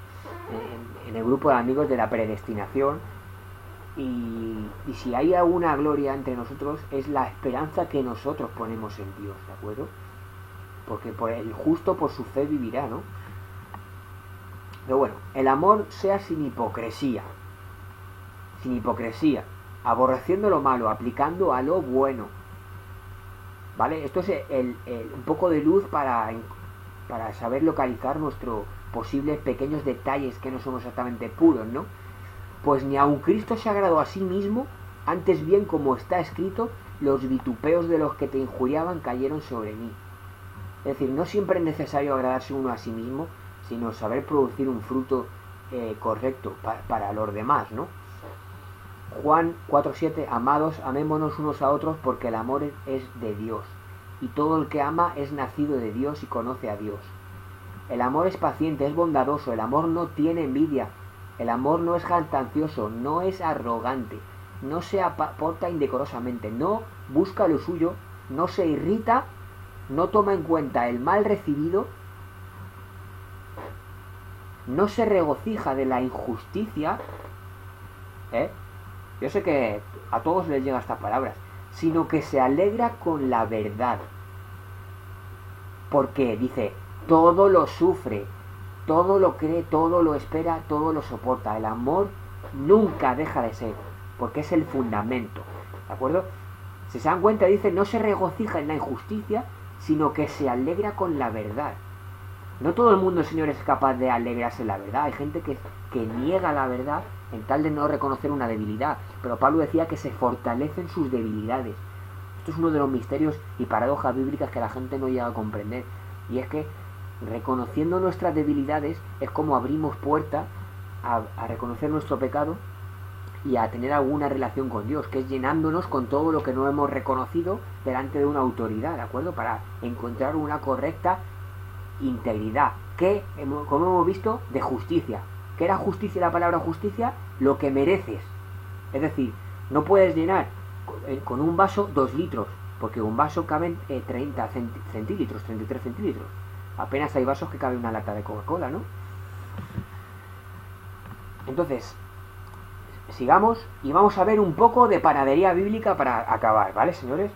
el grupo de amigos de la predestinación, y si hay alguna gloria entre nosotros es la esperanza que nosotros ponemos en Dios, ¿de acuerdo? Porque el justo por su fe vivirá, ¿no? Pero bueno, el amor sea sin hipocresía, aborreciendo lo malo, aplicando a lo bueno. ¿Vale? Esto es un poco de luz para saber localizar nuestros posibles pequeños detalles que no son exactamente puros, ¿no? Pues ni aun Cristo se agradó a sí mismo, antes bien, como está escrito, los vitupeos de los que te injuriaban cayeron sobre mí. Es decir, no siempre es necesario agradarse uno a sí mismo, sino saber producir un fruto correcto para los demás, ¿no? Juan 4:7: amados, amémonos unos a otros, porque el amor es de Dios, y todo el que ama es nacido de Dios y conoce a Dios. El amor es paciente, es bondadoso, el amor no tiene envidia, el amor no es jactancioso, no es arrogante, no se porta indecorosamente, no busca lo suyo, no se irrita, no toma en cuenta el mal recibido, no se regocija de la injusticia, yo sé que a todos les llegan estas palabras, sino que se alegra con la verdad. Porque dice, todo lo sufre, todo lo cree, todo lo espera, todo lo soporta. El amor nunca deja de ser, porque es el fundamento, ¿de acuerdo? Si se dan cuenta, dice, no se regocija en la injusticia, sino que se alegra con la verdad. No todo el mundo, señores, es capaz de alegrarse en la verdad. Hay gente que niega la verdad en tal de no reconocer una debilidad. Pero Pablo decía que se fortalecen sus debilidades. Esto es uno de los misterios y paradojas bíblicas que la gente no llega a comprender. Y es que reconociendo nuestras debilidades es como abrimos puerta a reconocer nuestro pecado y a tener alguna relación con Dios, que es llenándonos con todo lo que no hemos reconocido delante de una autoridad, ¿de acuerdo? Para encontrar una correcta integridad, que, como hemos visto, de justicia. ¿Qué era justicia? La palabra justicia, lo que mereces. Es decir, no puedes llenar con un vaso 2 litros, porque un vaso caben 30 centímetros, 33 centímetros. Apenas hay vasos que cabe una lata de Coca-Cola, ¿no? Entonces, sigamos y vamos a ver un poco de panadería bíblica para acabar, ¿vale, señores?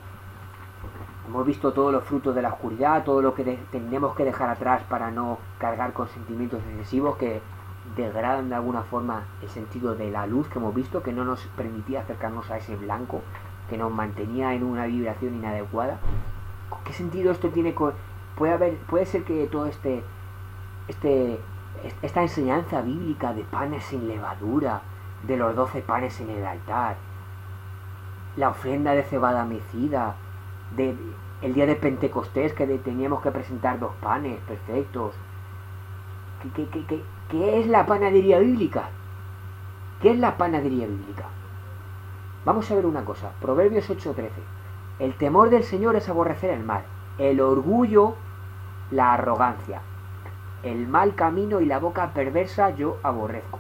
Hemos visto todos los frutos de la oscuridad, todo lo que tenemos que dejar atrás para no cargar con sentimientos excesivos que degradan de alguna forma el sentido de la luz que hemos visto, que no nos permitía acercarnos a ese blanco, que nos mantenía en una vibración inadecuada. ¿Qué sentido esto tiene? Puede ser que todo esta enseñanza bíblica de panes sin levadura, de los 12 panes en el altar, la ofrenda de cebada mecida, el día de Pentecostés que teníamos que presentar 2 panes perfectos. ¿Qué es la panadería bíblica? ¿Qué es la panadería bíblica? Vamos a ver una cosa. Proverbios 8:13. El temor del Señor es aborrecer el mal, el orgullo, la arrogancia, el mal camino y la boca perversa yo aborrezco.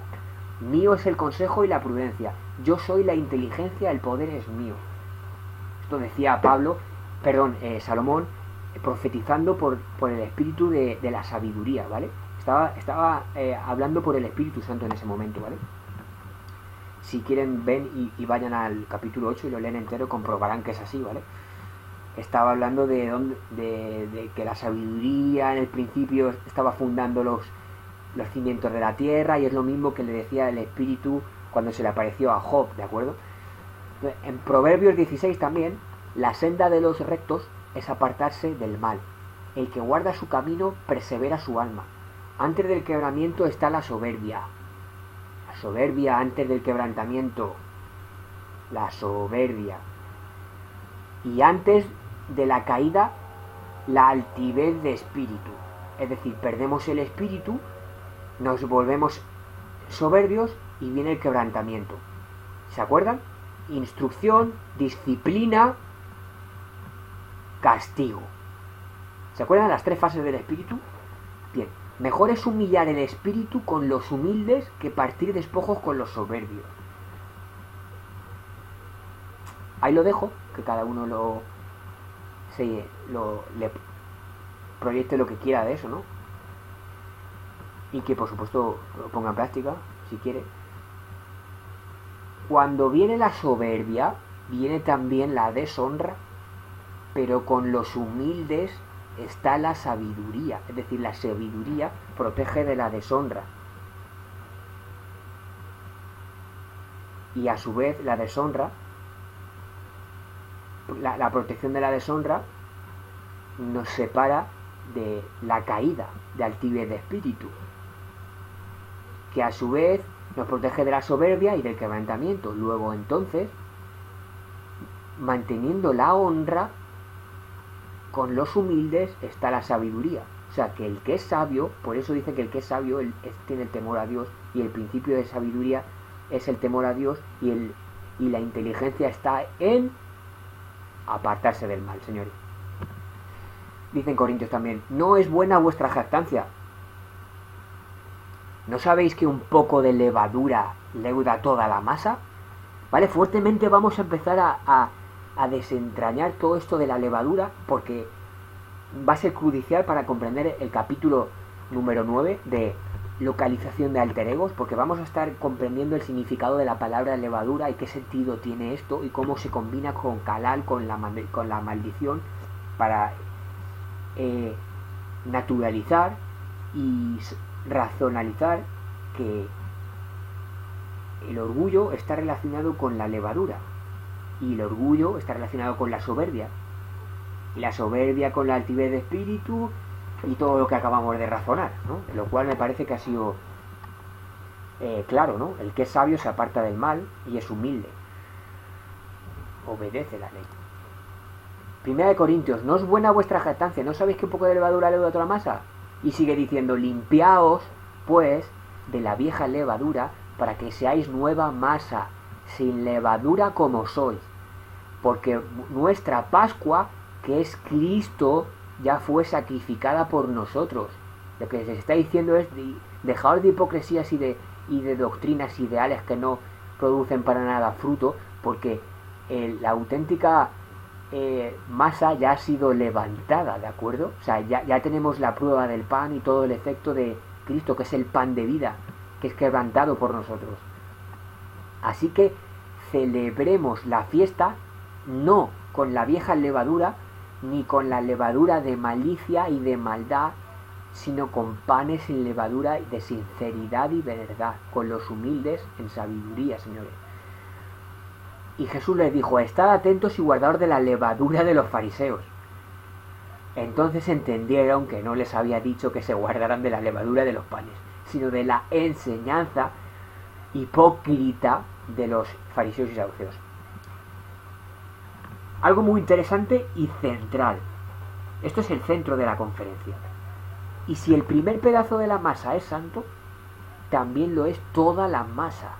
Mío es el consejo y la prudencia. Yo soy la inteligencia, el poder es mío. Esto decía Salomón, profetizando por el espíritu de la sabiduría, ¿vale? Estaba hablando por el Espíritu Santo en ese momento, ¿vale? Si quieren, ven y vayan al capítulo 8 y lo leen entero, comprobarán que es así, ¿vale? Estaba hablando de que la sabiduría en el principio estaba fundando los cimientos de la tierra, y es lo mismo que le decía el Espíritu cuando se le apareció a Job, ¿de acuerdo? En Proverbios 16 también, la senda de los rectos es apartarse del mal. El que guarda su camino persevera su alma. Antes del quebrantamiento está la soberbia. La soberbia antes del quebrantamiento. La soberbia. Y antes de la caída, la altivez de espíritu. Es decir, perdemos el espíritu, nos volvemos soberbios y viene el quebrantamiento. ¿Se acuerdan? Instrucción, disciplina, castigo. ¿Se acuerdan las 3 fases del espíritu? Bien, mejor es humillar el espíritu con los humildes que partir despojos con los soberbios. Ahí lo dejo, que cada uno le proyecte lo que quiera de eso, ¿no? Y que por supuesto lo ponga en práctica, si quiere. Cuando viene la soberbia, viene también la deshonra, pero con los humildes está la sabiduría. Es decir, la sabiduría protege de la deshonra. Y a su vez la deshonra, la protección de la deshonra nos separa de la caída, de altivez de espíritu, que a su vez nos protege de la soberbia y del quebrantamiento. Luego entonces, manteniendo la honra, con los humildes está la sabiduría. O sea, que el que es sabio, por eso dice que el que es sabio tiene el temor a Dios, y el principio de sabiduría es el temor a Dios, y la inteligencia está en apartarse del mal, señores. Dice en Corintios también, no es buena vuestra jactancia. ¿No sabéis que un poco de levadura leuda toda la masa? ¿Vale? Fuertemente vamos a empezar a desentrañar todo esto de la levadura, porque va a ser crucial para comprender el capítulo número 9 de localización de alter egos, porque vamos a estar comprendiendo el significado de la palabra levadura y qué sentido tiene esto y cómo se combina con Kalal, con la maldición, para naturalizar y racionalizar que el orgullo está relacionado con la levadura, y el orgullo está relacionado con la soberbia, y la soberbia con la altivez de espíritu y todo lo que acabamos de razonar, ¿no? Lo cual me parece que ha sido claro, ¿no? El que es sabio se aparta del mal y es humilde, obedece la ley. Primera de Corintios, no es buena vuestra jactancia. ¿No sabéis que un poco de levadura leuda toda la masa? Y sigue diciendo, limpiaos, pues, de la vieja levadura, para que seáis nueva masa, sin levadura como sois. Porque nuestra Pascua, que es Cristo, ya fue sacrificada por nosotros. Lo que les está diciendo es, dejaos de hipocresías y de doctrinas ideales que no producen para nada fruto, porque la auténtica masa ya ha sido levantada, ¿de acuerdo? O sea, ya tenemos la prueba del pan y todo el efecto de Cristo, que es el pan de vida, que es quebrantado por nosotros. Así que celebremos la fiesta no con la vieja levadura, ni con la levadura de malicia y de maldad, sino con panes sin levadura de sinceridad y verdad, con los humildes en sabiduría, señores. Y Jesús les dijo, estad atentos y guardaos de la levadura de los fariseos. Entonces entendieron que no les había dicho que se guardaran de la levadura de los panes, sino de la enseñanza hipócrita de los fariseos y saduceos. Algo muy interesante y central. Esto es el centro de la conferencia. Y si el primer pedazo de la masa es santo, también lo es toda la masa.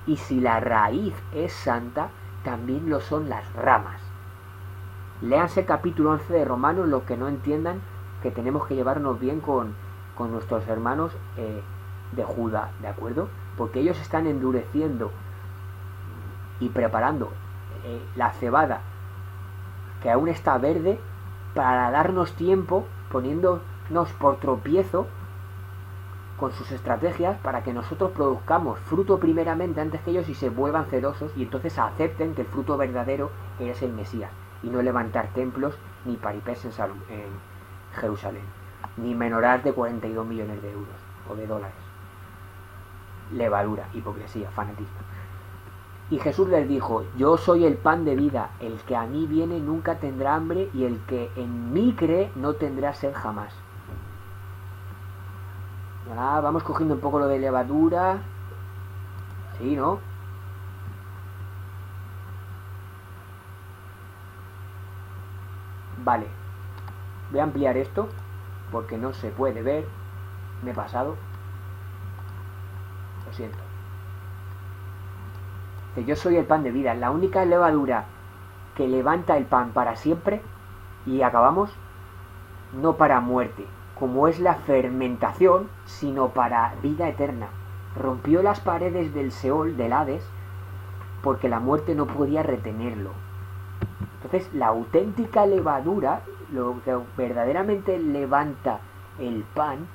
Y si la raíz es santa, también lo son las ramas. Léanse el capítulo 11 de Romanos, los que no entiendan que tenemos que llevarnos bien con nuestros hermanos de Judá, ¿de acuerdo? Porque ellos están endureciendo y preparando la cebada, que aún está verde, para darnos tiempo, poniéndonos por tropiezo con sus estrategias, para que nosotros produzcamos fruto primeramente antes que ellos y se vuelvan celosos y entonces acepten que el fruto verdadero es el Mesías, y no levantar templos ni paripés en Jerusalén, ni menorás de 42 millones de euros o de dólares. Levadura, hipocresía, fanatismo. Y Jesús les dijo, yo soy el pan de vida, el que a mí viene nunca tendrá hambre, y el que en mí cree no tendrá sed jamás. Vamos cogiendo un poco lo de levadura. Sí, ¿no? Vale. Voy a ampliar esto, porque no se puede ver. Me he pasado. Lo siento. Yo soy el pan de vida, la única levadura que levanta el pan para siempre, y acabamos, no para muerte, como es la fermentación, sino para vida eterna. Rompió las paredes del Seol, del Hades, porque la muerte no podía retenerlo. Entonces, la auténtica levadura, lo que verdaderamente levanta el pan,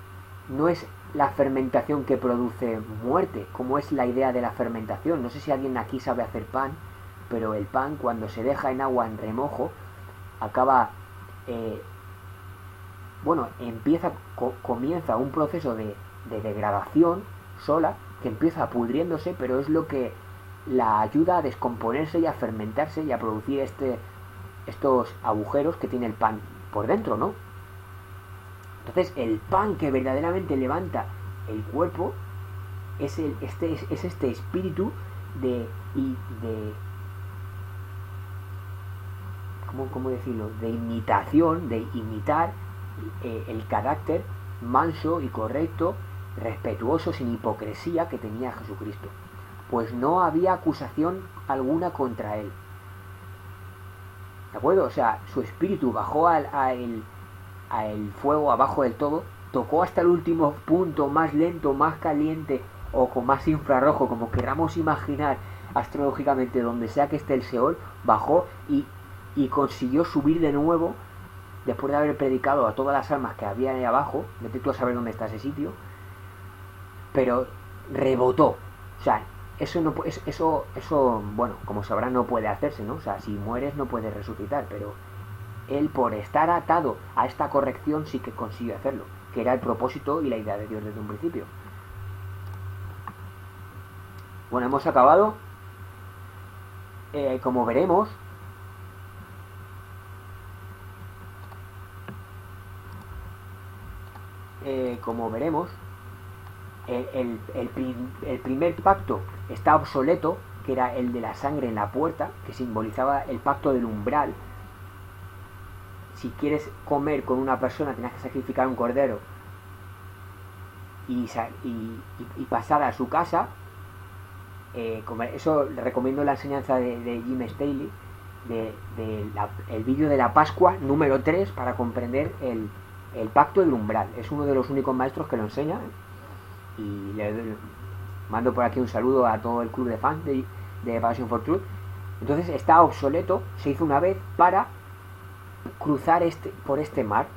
no es la fermentación que produce muerte, como es la idea de la fermentación. No sé si alguien aquí sabe hacer pan, pero el pan, cuando se deja en agua en remojo, acaba, comienza un proceso de degradación sola, que empieza pudriéndose, pero es lo que la ayuda a descomponerse y a fermentarse y a producir estos agujeros que tiene el pan por dentro, ¿no? Entonces, el pan que verdaderamente levanta el cuerpo es este espíritu de ¿cómo decirlo? De imitación, de imitar el carácter manso y correcto, respetuoso, sin hipocresía que tenía Jesucristo. Pues no había acusación alguna contra él. ¿De acuerdo? O sea, su espíritu bajó al fuego abajo del todo, tocó hasta el último punto, más lento, más caliente o con más infrarrojo, como queramos imaginar astrológicamente, donde sea que esté el Seol, bajó y consiguió subir de nuevo, después de haber predicado a todas las almas que había ahí abajo. Vete tú a saber dónde está ese sitio, pero rebotó. O sea, eso, bueno, como sabrán, no puede hacerse, ¿no? O sea, si mueres no puedes resucitar, pero él, por estar atado a esta corrección, sí que consiguió hacerlo, que era el propósito y la idea de Dios desde un principio. Bueno, hemos acabado. Como veremos, el primer pacto está obsoleto, que era el de la sangre en la puerta, que simbolizaba el pacto del umbral. Si quieres comer con una persona, tienes que sacrificar un cordero y pasar a su casa. Eso le recomiendo la enseñanza de Jim Staley, el vídeo de la Pascua número 3 para comprender el pacto del umbral. Es uno de los únicos maestros que lo enseña, y le mando por aquí un saludo a todo el club de fans de Passion for Truth. Entonces está obsoleto, se hizo una vez para cruzar por este mar,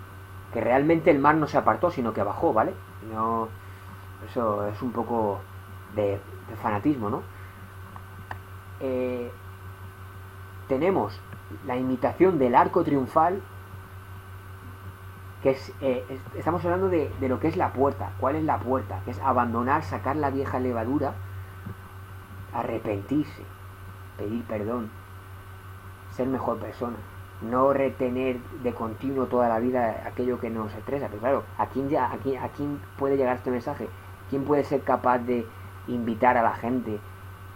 que realmente el mar no se apartó, sino que bajó, ¿vale? No, eso es un poco de fanatismo, ¿no? Tenemos la imitación del arco triunfal, que estamos hablando de lo que es la puerta. ¿Cuál es la puerta? Que es abandonar, sacar la vieja levadura, arrepentirse, pedir perdón, ser mejor persona, no retener de continuo toda la vida aquello que nos estresa. Pero claro, ¿a quién puede llegar este mensaje? ¿Quién puede ser capaz de invitar a la gente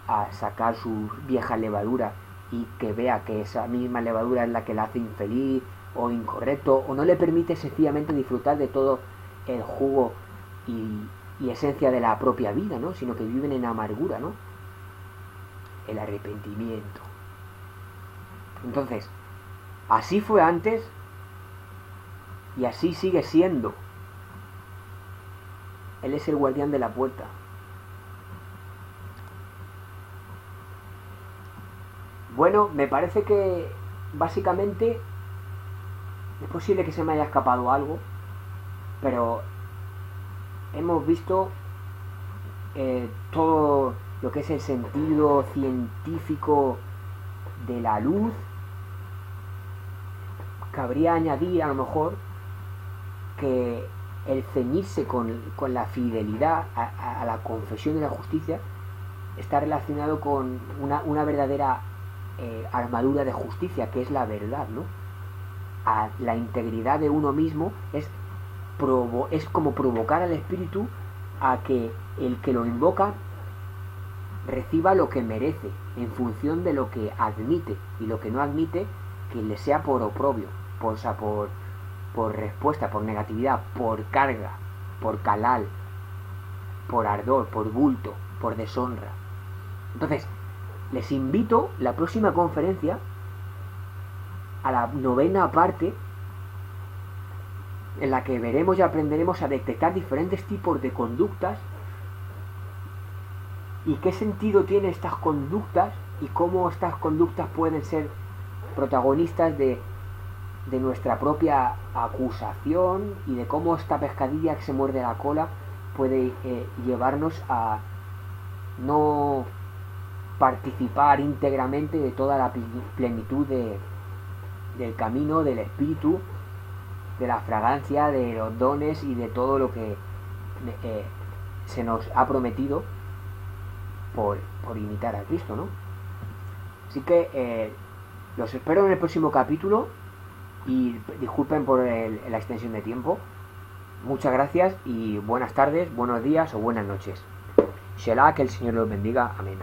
a sacar su vieja levadura y que vea que esa misma levadura es la que la hace infeliz o incorrecto, o no le permite sencillamente disfrutar de todo el jugo y esencia de la propia vida, ¿no? Sino que viven en amargura, ¿no? El arrepentimiento. Entonces, así fue antes y así sigue siendo. Él es el guardián de la puerta. Bueno, me parece que básicamente es posible que se me haya escapado algo, pero hemos visto todo lo que es el sentido científico de la luz. Cabría añadir a lo mejor que el ceñirse con la fidelidad a la confesión de la justicia está relacionado con una verdadera armadura de justicia, que es la verdad, ¿no? A la integridad de uno mismo es como provocar al espíritu a que el que lo invoca reciba lo que merece en función de lo que admite, y lo que no admite que le sea por oprobio, por respuesta, por negatividad, por carga, por calal, por ardor, por bulto, por deshonra. Entonces, les invito la próxima conferencia a la 9ª parte, en la que veremos y aprenderemos a detectar diferentes tipos de conductas y qué sentido tienen estas conductas y cómo estas conductas pueden ser protagonistas de nuestra propia acusación, y de cómo esta pescadilla que se muerde la cola puede llevarnos a no participar íntegramente de toda la plenitud del camino del espíritu, de la fragancia, de los dones y de todo lo que se nos ha prometido por imitar a Cristo, ¿no? Así que los espero en el próximo capítulo, y disculpen por la extensión de tiempo. Muchas gracias y buenas tardes, buenos días o buenas noches. Shelah, que el Señor los bendiga. Amén.